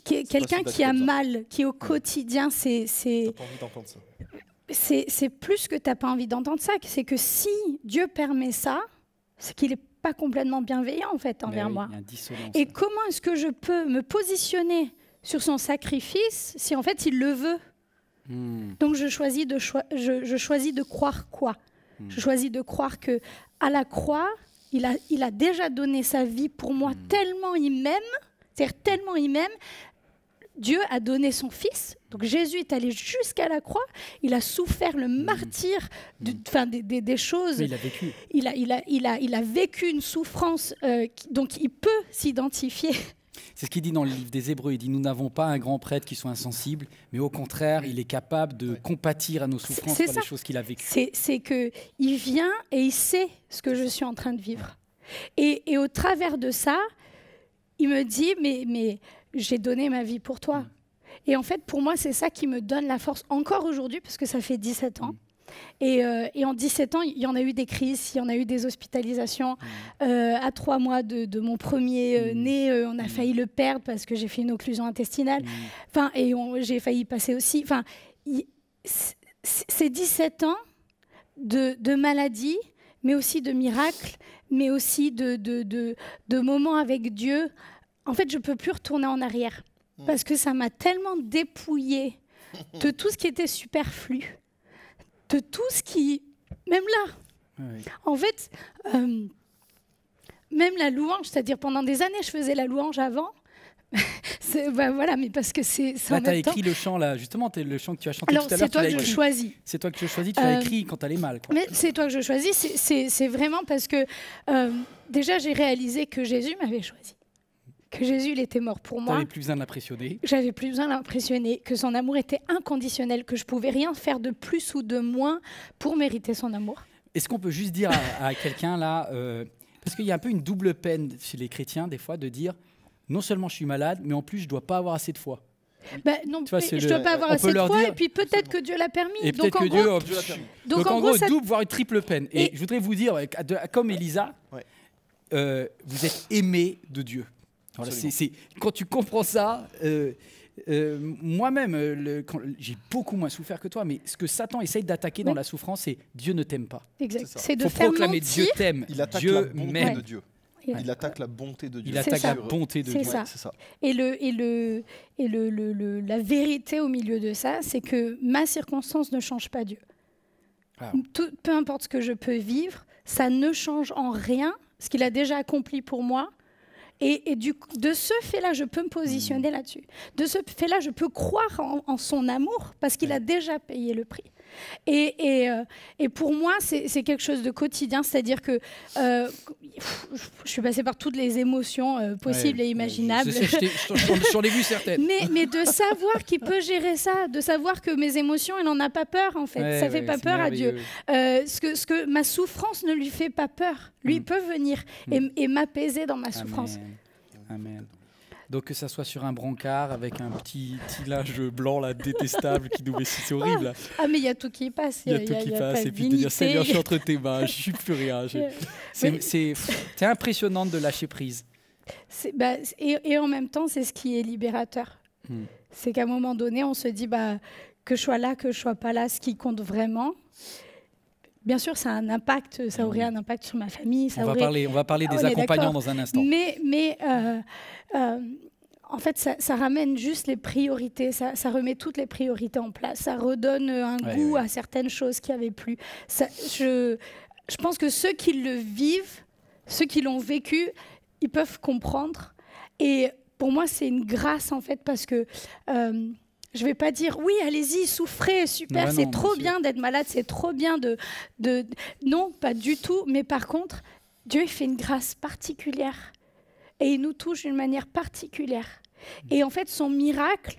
quelqu'un qui a mal, qui au quotidien, c'est T'as pas envie d'entendre ça. C'est plus que tu n'as pas envie d'entendre ça. C'est que si Dieu permet ça, c'est qu'il n'est pas complètement bienveillant en fait envers moi. Il y a une dissonance. Et comment est-ce que je peux me positionner sur son sacrifice si en fait il le veut? Donc je choisis de croire quoi? Je choisis de croire que à la croix, il a déjà donné sa vie pour moi tellement il m'aime, c'est-à-dire tellement il m'aime. Dieu a donné son Fils, donc Jésus est allé jusqu'à la croix, il a souffert le martyre des choses. Mais il a vécu. Il a vécu une souffrance, donc il peut s'identifier. C'est ce qu'il dit dans le livre des Hébreux, il dit « Nous n'avons pas un grand prêtre qui soit insensible, mais au contraire, il est capable de compatir à nos souffrances pour les choses qu'il a vécues. » C'est qu'il vient et il sait ce que je suis en train de vivre. Et au travers de ça, il me dit « mais j'ai donné ma vie pour toi. » Et en fait, pour moi, c'est ça qui me donne la force encore aujourd'hui, parce que ça fait 17 ans. Et en 17 ans, il y en a eu des crises, il y en a eu des hospitalisations. À 3 mois de mon premier né, on a failli le perdre parce que j'ai fait une occlusion intestinale. Et j'ai failli passer aussi. C'est 17 ans de maladie, mais aussi de miracles, mais aussi de moments avec Dieu. En fait, je ne peux plus retourner en arrière parce que ça m'a tellement dépouillée de tout ce qui était superflu, de tout ce qui... Même là, en fait, même la louange, c'est-à-dire pendant des années, je faisais la louange avant. Voilà, mais parce que c'est là, tu as écrit le chant, là, justement, le chant que tu as chanté tout à l'heure. C'est toi que je choisis. C'est toi que je choisis, tu l'as écrit quand tu allais mal. Quoi. Mais c'est toi que je choisis, c'est vraiment parce que déjà, j'ai réalisé que Jésus m'avait choisi. Que Jésus, il était mort pour moi. Tu n'avais plus besoin de l'impressionner. J'avais plus besoin de l'impressionner, que son amour était inconditionnel, que je pouvais rien faire de plus ou de moins pour mériter son amour. Est-ce qu'on peut juste dire à quelqu'un là, parce qu'il y a un peu une double peine chez les chrétiens des fois de dire non seulement je suis malade, mais en plus je dois pas avoir assez de foi. Non, tu vois, je dois pas avoir assez de foi, et puis peut-être que Dieu l'a permis. Et peut-être que Dieu l'a permis. Donc en gros, ça... double voire une triple peine. Et je voudrais vous dire, comme Elisa, vous êtes aimé de Dieu. Voilà, quand tu comprends ça, moi-même, j'ai beaucoup moins souffert que toi, mais ce que Satan essaye d'attaquer dans la souffrance, c'est Dieu ne t'aime pas. Exact. C'est de faut faire proclamer mentir. Dieu t'aime. Il attaque Dieu la bonté m'aime. de Dieu. Il attaque la bonté de Dieu. Il attaque la bonté de Dieu. C'est ça. C'est ça. Et la vérité au milieu de ça, c'est que ma circonstance ne change pas Dieu. Ah. Peu importe ce que je peux vivre, ça ne change en rien ce qu'il a déjà accompli pour moi. Et de ce fait-là, je peux me positionner là-dessus. De ce fait-là, je peux croire en son amour parce qu'il a déjà payé le prix. Et pour moi, c'est quelque chose de quotidien, c'est-à-dire que je suis passée par toutes les émotions possibles et imaginables. J'en ai vu certaines. Mais de savoir qu'il peut gérer ça, de savoir que mes émotions, il n'en a pas peur en fait. Ça ne fait pas peur à Dieu. Ce que ma souffrance ne lui fait pas peur. Lui, il peut venir et m'apaiser dans ma souffrance. Amen. Donc que ça soit sur un brancard avec un petit linge blanc là, détestable qui nous met si c'est horrible. Là. Ah mais il y a tout qui passe. Il y a tout qui passe et puis de dire Seigneur, je suis entre tes mains, je suis plus rien. C'est impressionnant de lâcher prise. Et en même temps, c'est ce qui est libérateur. C'est qu'à un moment donné, on se dit que je sois là, que je sois pas là, ce qui compte vraiment. bien sûr, ça a un impact, ça aurait un impact sur ma famille. On va parler des accompagnants dans un instant. Mais en fait, ça ramène juste les priorités, ça remet toutes les priorités en place, ça redonne un goût à certaines choses qui n'avaient plus. Je pense que ceux qui le vivent, ceux qui l'ont vécu, ils peuvent comprendre. Et pour moi, c'est une grâce, en fait, parce que je ne vais pas dire, oui, allez-y, souffrez, super, c'est trop bien d'être malade, c'est trop bien de... Non, pas du tout. Mais par contre, Dieu il fait une grâce particulière. Et il nous touche d'une manière particulière. Et en fait, son miracle,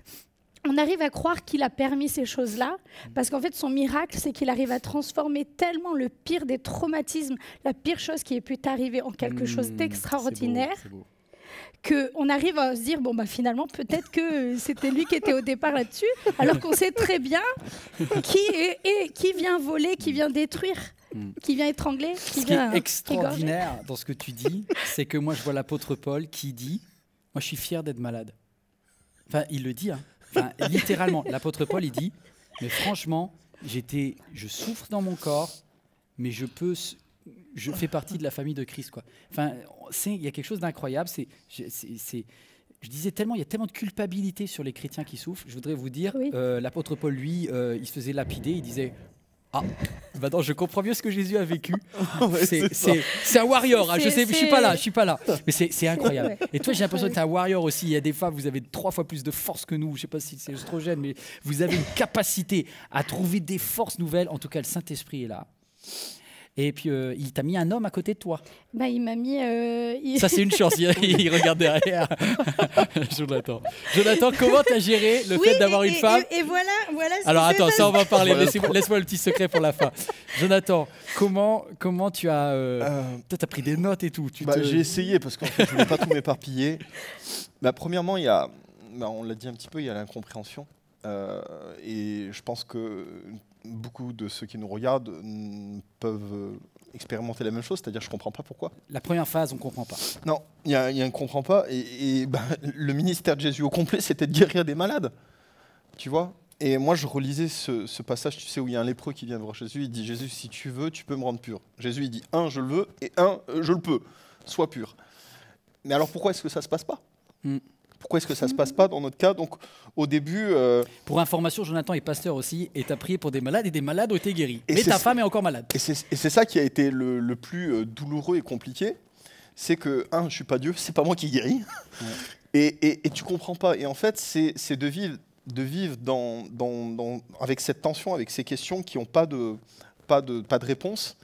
on arrive à croire qu'il a permis ces choses-là, parce qu'en fait, son miracle, c'est qu'il arrive à transformer tellement le pire des traumatismes, la pire chose qui ait pu t'arriver en quelque chose d'extraordinaire, qu'on arrive à se dire, bon, bah, finalement, peut-être que c'était lui qui était au départ là-dessus, alors qu'on sait très bien qui vient voler, qui vient détruire. Qui vient étrangler, Ce qui est extraordinaire dans ce que tu dis, c'est que moi je vois l'apôtre Paul qui dit « Moi je suis fier d'être malade ». Enfin, il le dit, hein. Enfin, littéralement. L'apôtre Paul, il dit « Mais franchement, je souffre dans mon corps, mais je fais partie de la famille de Christ. » quoi. Enfin, il y a quelque chose d'incroyable. Je disais tellement, il y a tellement de culpabilité sur les chrétiens qui souffrent. Je voudrais vous dire, l'apôtre Paul, lui, il se faisait lapider, il disait « Ah, maintenant je comprends mieux ce que Jésus a vécu. C'est un warrior. Hein. Je suis pas là. Mais c'est incroyable. Et toi, j'ai l'impression que tu es un warrior aussi. Il y a des fois, vous avez 3 fois plus de force que nous. Je sais pas si c'est oestrogène, mais vous avez une capacité à trouver des forces nouvelles. En tout cas, le Saint-Esprit est là. Et puis, il t'a mis un homme à côté de toi. Bah, il m'a mis... Ça, c'est une chance. Il regarde derrière. Jonathan, comment tu as géré le fait d'avoir une femme Et voilà. Alors, attends, ça, on va parler. Laisse-moi le petit secret pour la fin. Jonathan, comment tu as... Toi, tu as pris des notes et tout. J'ai essayé parce qu'en fait, je ne voulais pas tout m'éparpiller. Premièrement, il y a... on l'a dit un petit peu, il y a l'incompréhension. Et je pense que beaucoup de ceux qui nous regardent peuvent expérimenter la même chose, c'est-à-dire je ne comprends pas pourquoi. La première phase, on ne comprend pas. Non, il y a un comprend pas. Et le ministère de Jésus au complet, c'était de guérir des malades. Tu vois ? Et moi, je relisais ce passage, tu sais, où il y a un lépreux qui vient voir Jésus. Il dit, Jésus, si tu veux, tu peux me rendre pur. Jésus, il dit, 1, je le veux, et 1, je le peux. Sois pur. Mais alors, pourquoi est-ce que ça ne se passe pas ? Pourquoi est-ce que ça ne se passe pas dans notre cas ? Donc, au début... Pour information, Jonathan est pasteur aussi, et tu as prié pour des malades, et des malades ont été guéris. Mais ta femme est encore malade. Et c'est ça qui a été le plus douloureux et compliqué. C'est que, je ne suis pas Dieu, c'est pas moi qui guéris. Ouais. Et tu ne comprends pas. Et en fait, c'est de vivre avec cette tension, avec ces questions qui n'ont pas de réponse.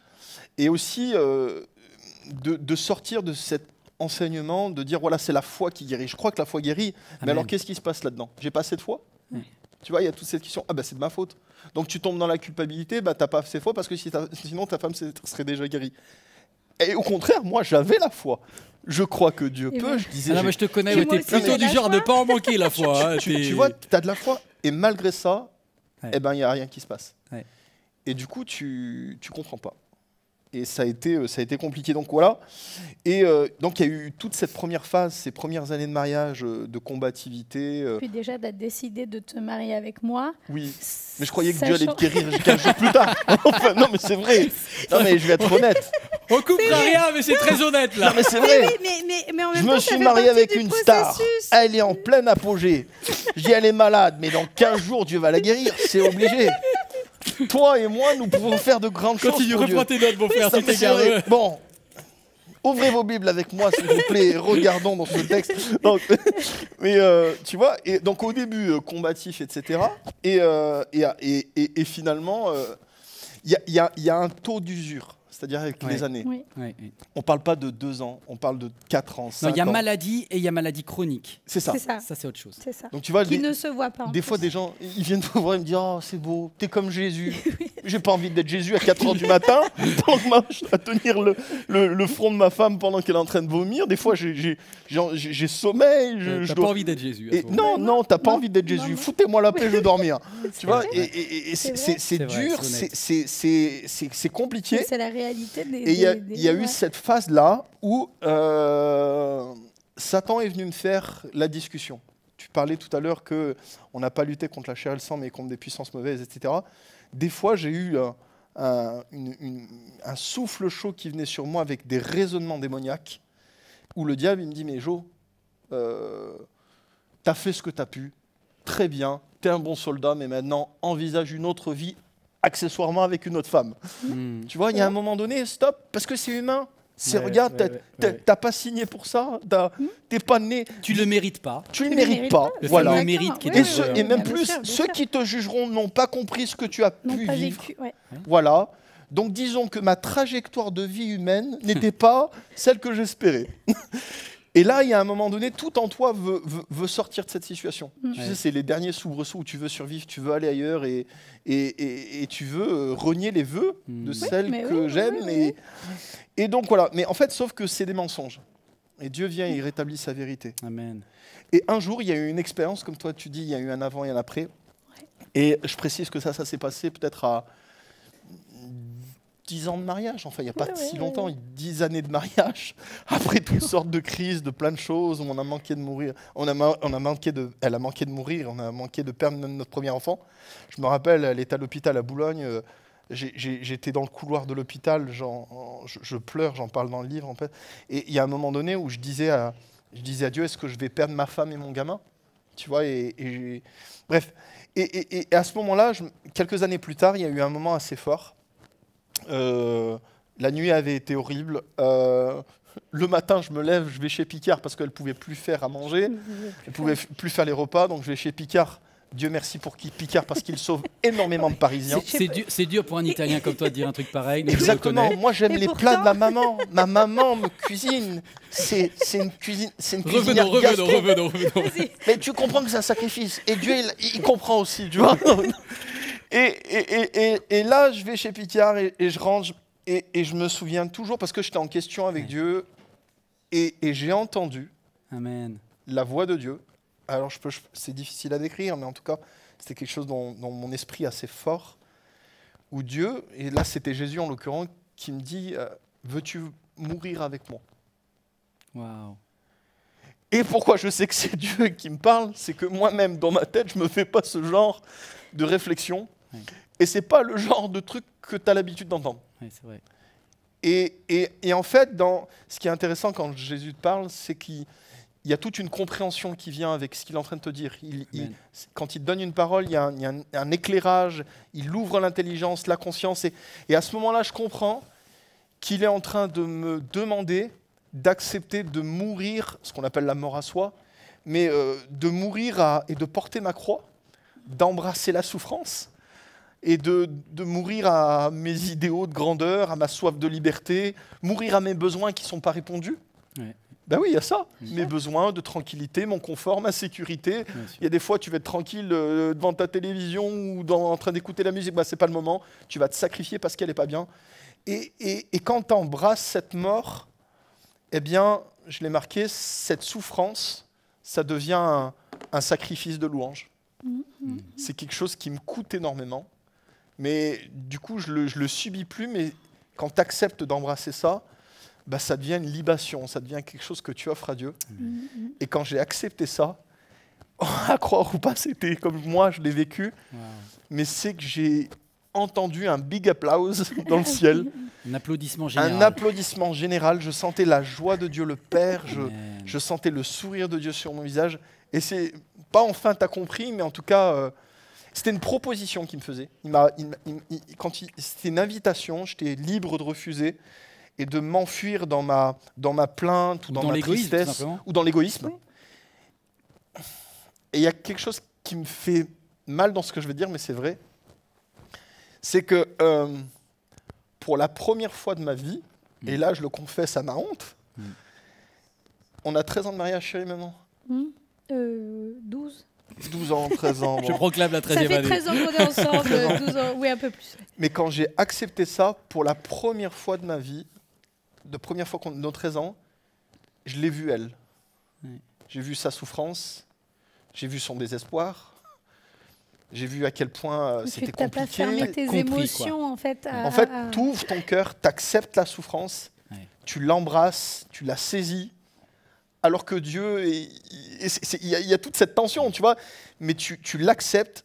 Et aussi de sortir de cet enseignement, de dire voilà, c'est la foi qui guérit. Je crois que la foi guérit, mais alors qu'est-ce qui se passe là-dedans ? J'ai pas assez de foi ? Tu vois, il y a toute cette question, c'est de ma faute. Donc tu tombes dans la culpabilité, t'as pas assez de foi parce que sinon ta femme serait déjà guérie. Et au contraire, moi j'avais la foi. Je crois que Dieu peut. Je disais, mais je te connais, t'es plutôt du genre de ne pas en manquer la foi. Tu vois, t'as de la foi et malgré ça, il n'y a rien qui se passe. Ouais. Et du coup, tu comprends pas. Et ça a été compliqué. Donc voilà. Et donc il y a eu toute cette première phase, ces premières années de mariage, de combativité. Puis déjà d'être décidé de te marier avec moi. Oui. Mais je croyais que Dieu allait te guérir 15 jours plus tard. Enfin, non, mais c'est vrai. Non, mais je vais être honnête. On coupera rien, mais c'est très honnête là. Non, mais c'est vrai. Mais en même je me suis marié avec une star. Elle est en plein apogée. Je dis elle est malade, mais dans 15 jours Dieu va la guérir. C'est obligé. Toi et moi, nous pouvons faire de grandes choses. Continue, reprends tes notes, mon frère, si t'es garé. Bon, ouvrez vos Bibles avec moi, s'il vous plaît, regardons dans ce texte. Donc, mais tu vois, et donc au début, combatif, etc. Et finalement, il y a un taux d'usure. C'est-à-dire avec les années. Oui. On ne parle pas de 2 ans, on parle de 4 ans, 5 ans. Non, il y a maladie et il y a maladie chronique. C'est ça. Ça, c'est autre chose. C'est ça. Donc, tu vois, qui ne se voit pas. Des fois, des gens, ils viennent me voir et me disent « Oh, c'est beau, t'es comme Jésus. » J'ai pas envie d'être Jésus à 4 h du matin, pendant que je dois tenir le front de ma femme pendant qu'elle est en train de vomir. Des fois, j'ai sommeil. T'as pas envie d'être Jésus. Non, t'as pas envie d'être Jésus. Foutez-moi la paix, je veux dormir. Tu vois, et c'est dur, c'est compliqué. C'est la réalité des... Et il y a eu cette phase-là où Satan est venu me faire la discussion. Tu parlais tout à l'heure qu'on n'a pas lutté contre la chair et le sang, mais contre des puissances mauvaises, etc. Des fois, j'ai eu un souffle chaud qui venait sur moi avec des raisonnements démoniaques, où le diable il me dit « Mais Jo, t'as fait ce que t'as pu, très bien, t'es un bon soldat, mais maintenant envisage une autre vie, accessoirement avec une autre femme. Tu vois, il y a un moment donné, stop, parce que c'est humain. Regarde, t'as pas signé pour ça, t'es pas né. Tu le mérites pas. Tu le mérites pas. Voilà. Le mérite qui Et, et même plus, ceux qui te jugeront n'ont pas compris ce que tu as pu vivre. Voilà. Donc disons que ma trajectoire de vie humaine n'était pas celle que j'espérais. Et là, il y a un moment donné, tout en toi veut sortir de cette situation. Tu sais, c'est les derniers soubresauts où tu veux survivre, tu veux aller ailleurs et tu veux renier les vœux de celle que j'aime. Et donc voilà. Mais en fait, sauf que c'est des mensonges. Et Dieu vient et il rétablit sa vérité. Amen. Et un jour, il y a eu une expérience, comme toi tu dis, il y a eu un avant et un après. Et je précise que ça s'est passé peut-être à 10 ans de mariage, enfin il n'y a pas si longtemps, 10 années de mariage, après toutes sortes de crises, de plein de choses, où on a manqué de mourir, elle a manqué de mourir, on a manqué de perdre notre premier enfant. Je me rappelle, elle était à l'hôpital à Boulogne, j'étais dans le couloir de l'hôpital, je pleure, j'en parle dans le livre en fait, et il y a un moment donné où je disais à Dieu, est-ce que je vais perdre ma femme et mon gamin? Tu vois, bref. Et à ce moment-là, quelques années plus tard, il y a eu un moment assez fort. La nuit avait été horrible. Le matin, je me lève, je vais chez Picard parce qu'elle ne pouvait plus faire à manger. Elle ne pouvait plus faire les repas, donc je vais chez Picard. Dieu merci pour Picard parce qu'il sauve énorement de Parisiens. C'est dur pour un Italien comme toi de dire un truc pareil. Exactement. Moi, j'aime les plats de ma maman. Ma maman me cuisine. C'est une cuisine. Revenons. Mais tu comprends que c'est un sacrifice. Et Dieu, il comprend aussi, tu vois. Et là, je vais chez Picard et je range. Et je me souviens toujours, parce que j'étais en question avec Dieu, et j'ai entendu la voix de Dieu. Alors, c'est difficile à décrire, mais en tout cas, c'était quelque chose dans mon esprit assez fort, où Dieu, et là c'était Jésus en l'occurrence, qui me dit « Veux-tu mourir avec moi ?» Wow. Et pourquoi je sais que c'est Dieu qui me parle, c'est que moi-même, dans ma tête, je ne me fais pas ce genre de réflexion, et ce n'est pas le genre de truc que tu as l'habitude d'entendre. Oui, c'est vrai. Et en fait, ce qui est intéressant quand Jésus te parle, c'est qu'il y a toute une compréhension qui vient avec ce qu'il est en train de te dire. Quand il te donne une parole, il y a un éclairage, il ouvre l'intelligence, la conscience. Et à ce moment-là, je comprends qu'il est en train de me demander d'accepter de mourir, ce qu'on appelle la mort à soi, mais de mourir et de porter ma croix, d'embrasser la souffrance et de mourir à mes idéaux de grandeur, à ma soif de liberté, mourir à mes besoins qui ne sont pas répondus. Ouais. Ben oui, il y a ça. Mes besoins de tranquillité, mon confort, ma sécurité. Il y a des fois, tu vas être tranquille devant ta télévision ou en train d'écouter la musique. Ben, ce n'est pas le moment. Tu vas te sacrifier parce qu'elle n'est pas bien. Et quand tu embrasses cette mort, eh bien, je l'ai marqué, cette souffrance, ça devient un sacrifice de louange. C'est quelque chose qui me coûte énormément. Mais du coup, je le subis plus. Mais quand tu acceptes d'embrasser ça, bah, ça devient une libation, ça devient quelque chose que tu offres à Dieu. Et quand j'ai accepté ça, à croire ou pas, c'était comme moi, je l'ai vécu. Wow. Mais c'est que j'ai entendu un big applause dans le ciel. Un applaudissement général. Un applaudissement général. Je sentais la joie de Dieu le Père. Je sentais le sourire de Dieu sur mon visage. Et c'est pas enfin t'as compris, mais en tout cas, c'était une proposition qu'il me faisait. C'était une invitation, j'étais libre de refuser et de m'enfuir dans ma plainte ou dans ma tristesse ou dans l'égoïsme. Oui. Et il y a quelque chose qui me fait mal dans ce que je vais dire, mais c'est vrai. C'est que pour la première fois de ma vie, et là je le confesse à ma honte, on a 13 ans de mariage, chérie, maman. 12. 12 ans, 13 ans. Je proclame la 13e année. Ça fait 13 ans qu'on est ensemble, 12 ans, oui, un peu plus. Mais quand j'ai accepté ça, pour la première fois de ma vie, première fois qu'on a 13 ans, je l'ai vue elle. Oui. J'ai vu sa souffrance, j'ai vu son désespoir, j'ai vu à quel point c'était compliqué. Tu n'as pas fermé tes émotions, en fait. En fait, tu ouvres ton cœur, tu acceptes la souffrance, tu l'embrasses, tu la saisis, alors que Dieu, il y a toute cette tension, tu vois, mais tu l'acceptes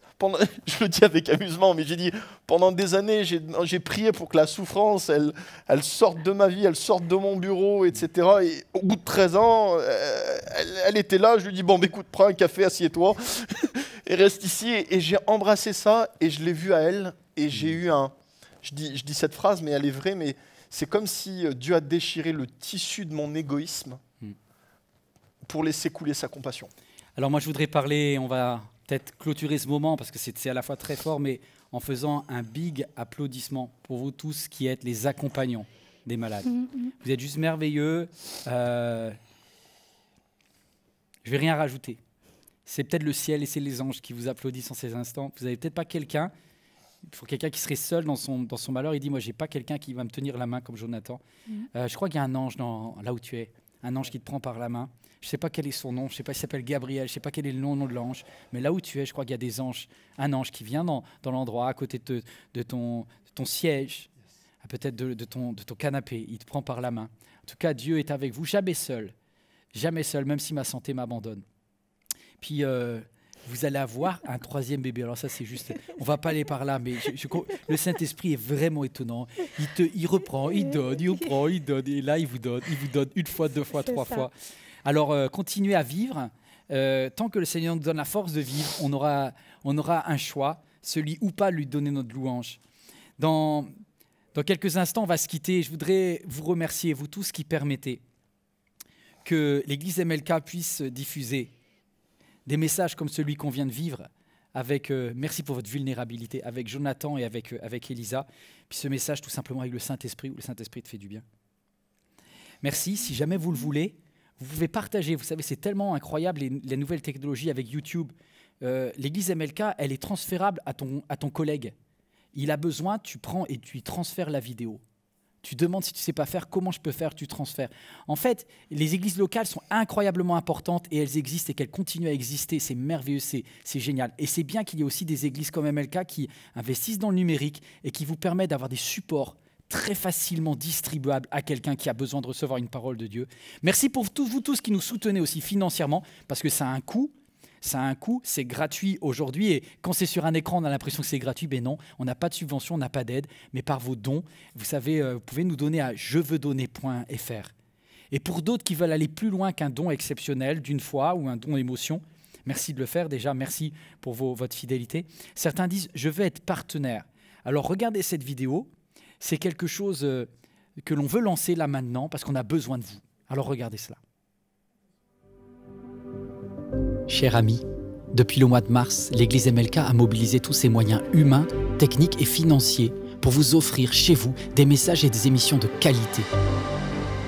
je le dis avec amusement, mais j'ai dit, pendant des années, j'ai prié pour que la souffrance, elle sorte de ma vie, elle sorte de mon bureau, etc. Et au bout de 13 ans, elle était là, je lui dis, bon, bah, écoute, prends un café, assieds-toi, et reste ici. Et j'ai embrassé ça, et je l'ai vu à elle, et j'ai eu un... Je dis cette phrase, mais elle est vraie, mais c'est comme si Dieu a déchiré le tissu de mon égoïsme pour laisser couler sa compassion. Alors moi, je voudrais parler, on va peut-être clôturer ce moment, parce que c'est à la fois très fort, mais en faisant un big applaudissement pour vous tous qui êtes les accompagnants des malades. Vous êtes juste merveilleux. Je ne vais rien rajouter. C'est peut-être le ciel et c'est les anges qui vous applaudissent en ces instants. Vous n'avez peut-être pas quelqu'un, il faut quelqu'un qui serait seul dans son malheur. Il dit, moi, je n'ai pas quelqu'un qui va me tenir la main comme Jonathan. Je crois qu'il y a un ange là où tu es, un ange qui te prend par la main. Je ne sais pas quel est son nom, je ne sais pas s'il s'appelle Gabriel, je ne sais pas quel est le nom de l'ange, mais là où tu es, je crois qu'il y a des anges, un ange qui vient dans l'endroit à côté de ton siège, peut-être de ton canapé, il te prend par la main. En tout cas, Dieu est avec vous, jamais seul, même si ma santé m'abandonne. Puis, vous allez avoir un troisième bébé. Alors ça, c'est juste, on ne va pas aller par là, mais le Saint-Esprit est vraiment étonnant. Il reprend, il donne, il reprend, il donne, et là, il vous donne une fois, deux fois, trois fois. Alors, continuez à vivre. Tant que le Seigneur nous donne la force de vivre, on aura un choix, celui ou pas lui donner notre louange. Dans quelques instants, on va se quitter. Je voudrais vous remercier, vous tous qui permettez que l'Église MLK puisse diffuser des messages comme celui qu'on vient de vivre. Merci pour votre vulnérabilité avec Jonathan et avec Elisa. Puis ce message tout simplement avec le Saint-Esprit, où le Saint-Esprit te fait du bien. Merci. Si jamais vous le voulez, vous pouvez partager. Vous savez, c'est tellement incroyable les nouvelles technologies avec YouTube. L'église MLK, elle est transférable à ton collègue. Il a besoin, tu prends et tu lui transfères la vidéo. Tu demandes si tu ne sais pas faire, comment je peux faire, tu transfères. En fait, les églises locales sont incroyablement importantes et elles existent et qu'elles continuent à exister. C'est merveilleux, c'est génial. Et c'est bien qu'il y ait aussi des églises comme MLK qui investissent dans le numérique et qui vous permettent d'avoir des supports très facilement distribuables à quelqu'un qui a besoin de recevoir une parole de Dieu. Merci pour vous tous qui nous soutenez aussi financièrement, parce que ça a un coût. Ça a un coût, c'est gratuit aujourd'hui. Et quand c'est sur un écran, on a l'impression que c'est gratuit. Ben non, on n'a pas de subvention, on n'a pas d'aide. Mais par vos dons, vous savez, vous pouvez nous donner à jeveudonner.fr. Et pour d'autres qui veulent aller plus loin qu'un don exceptionnel d'une fois ou un don d'émotion, merci de le faire déjà. Merci pour votre fidélité. Certains disent, je veux être partenaire. Alors regardez cette vidéo. C'est quelque chose que l'on veut lancer là maintenant parce qu'on a besoin de vous. Alors regardez cela. Chers amis, depuis le mois de mars, l'Église MLK a mobilisé tous ses moyens humains, techniques et financiers pour vous offrir chez vous des messages et des émissions de qualité.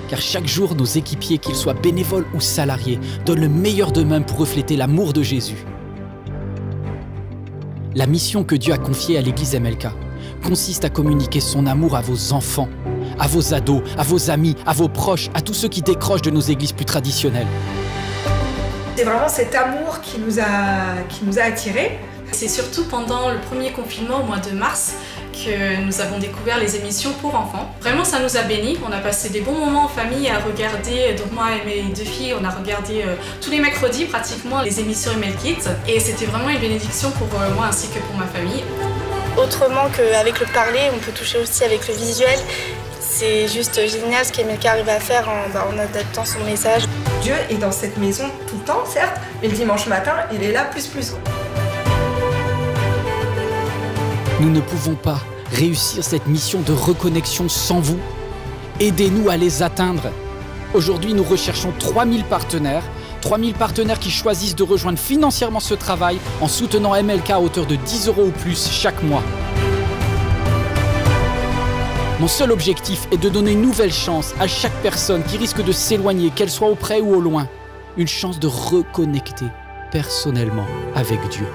Car chaque jour, nos équipiers, qu'ils soient bénévoles ou salariés, donnent le meilleur d'eux-mêmes pour refléter l'amour de Jésus. La mission que Dieu a confiée à l'Église MLK consiste à communiquer son amour à vos enfants, à vos ados, à vos amis, à vos proches, à tous ceux qui décrochent de nos églises plus traditionnelles. C'est vraiment cet amour qui nous a attirés. C'est surtout pendant le premier confinement au mois de mars que nous avons découvert les émissions pour enfants. Vraiment, ça nous a bénis. On a passé des bons moments en famille à regarder. Donc moi et mes deux filles, on a regardé tous les mercredis pratiquement les émissions ML Kids. Et c'était vraiment une bénédiction pour moi ainsi que pour ma famille. Autrement qu'avec le parler, on peut toucher aussi avec le visuel. C'est juste génial ce qu'MLK arrive à faire en adaptant son message. Dieu est dans cette maison tout le temps, certes, mais le dimanche matin, il est là plus. Nous ne pouvons pas réussir cette mission de reconnexion sans vous. Aidez-nous à les atteindre. Aujourd'hui, nous recherchons 3000 partenaires. 3000 partenaires qui choisissent de rejoindre financièrement ce travail en soutenant MLK à hauteur de 10 € ou plus chaque mois. Mon seul objectif est de donner une nouvelle chance à chaque personne qui risque de s'éloigner, qu'elle soit auprès ou au loin. Une chance de reconnecter personnellement avec Dieu.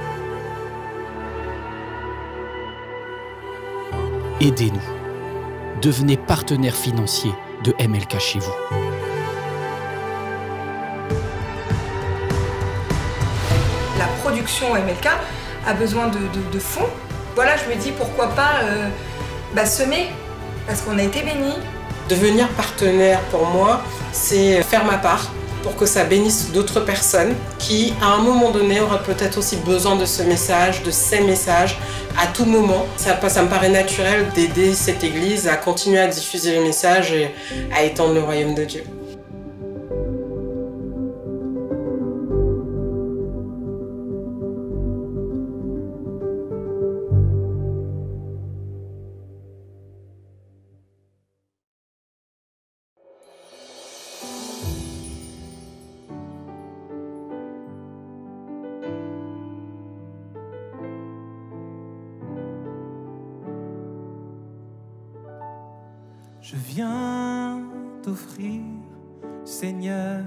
Aidez-nous. Devenez partenaire financier de MLK chez vous. La production MLK a besoin de fonds. Voilà, je me dis pourquoi pas semer. Parce qu'on a été bénis. Devenir partenaire, pour moi, c'est faire ma part pour que ça bénisse d'autres personnes qui, à un moment donné, auraient peut-être aussi besoin de ce message, de ces messages, à tout moment. Ça me paraît naturel d'aider cette Église à continuer à diffuser le message et à étendre le royaume de Dieu. Je viens t'offrir, Seigneur,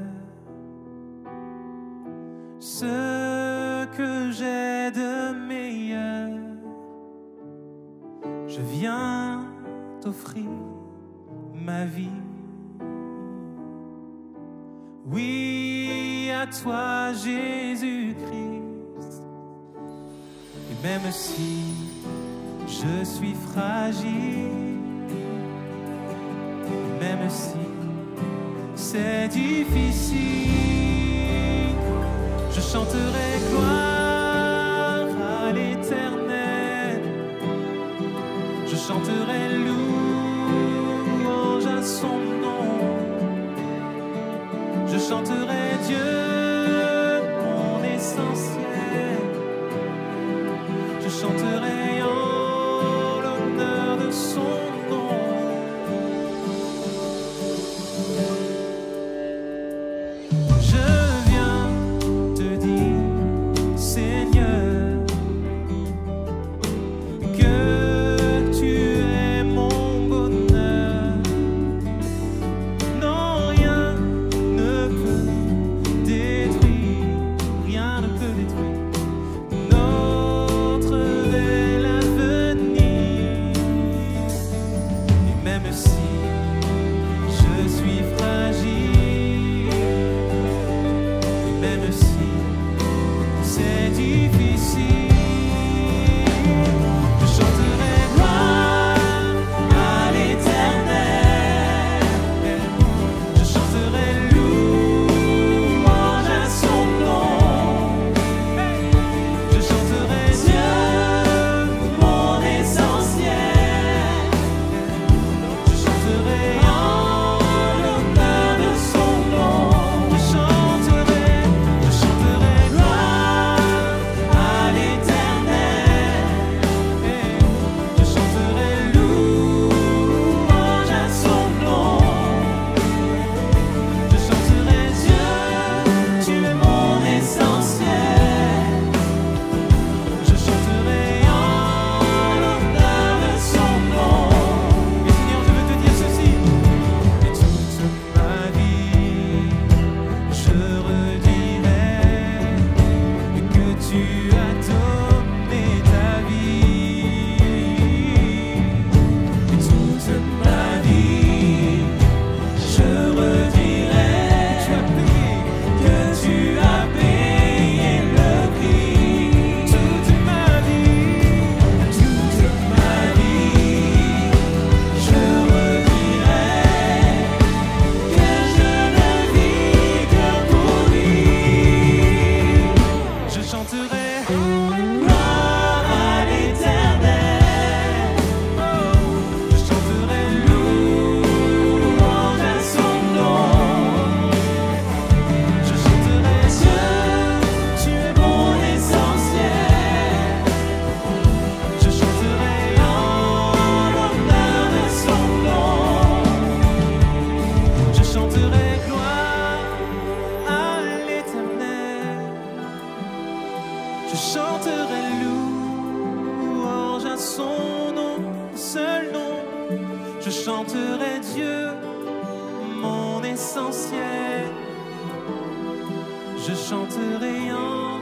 ce que j'ai de meilleur. Je viens t'offrir ma vie. Oui, à toi, Jésus-Christ. Et même si je suis fragile, même si c'est difficile, je chanterai gloire à l'Éternel. Je chanterai louange à son nom. Je chanterai Dieu, mon essentiel. Je chanterai en l'honneur de son nom. Je chanterai louange à son nom, seul nom. Je chanterai Dieu, mon essentiel. Je chanterai en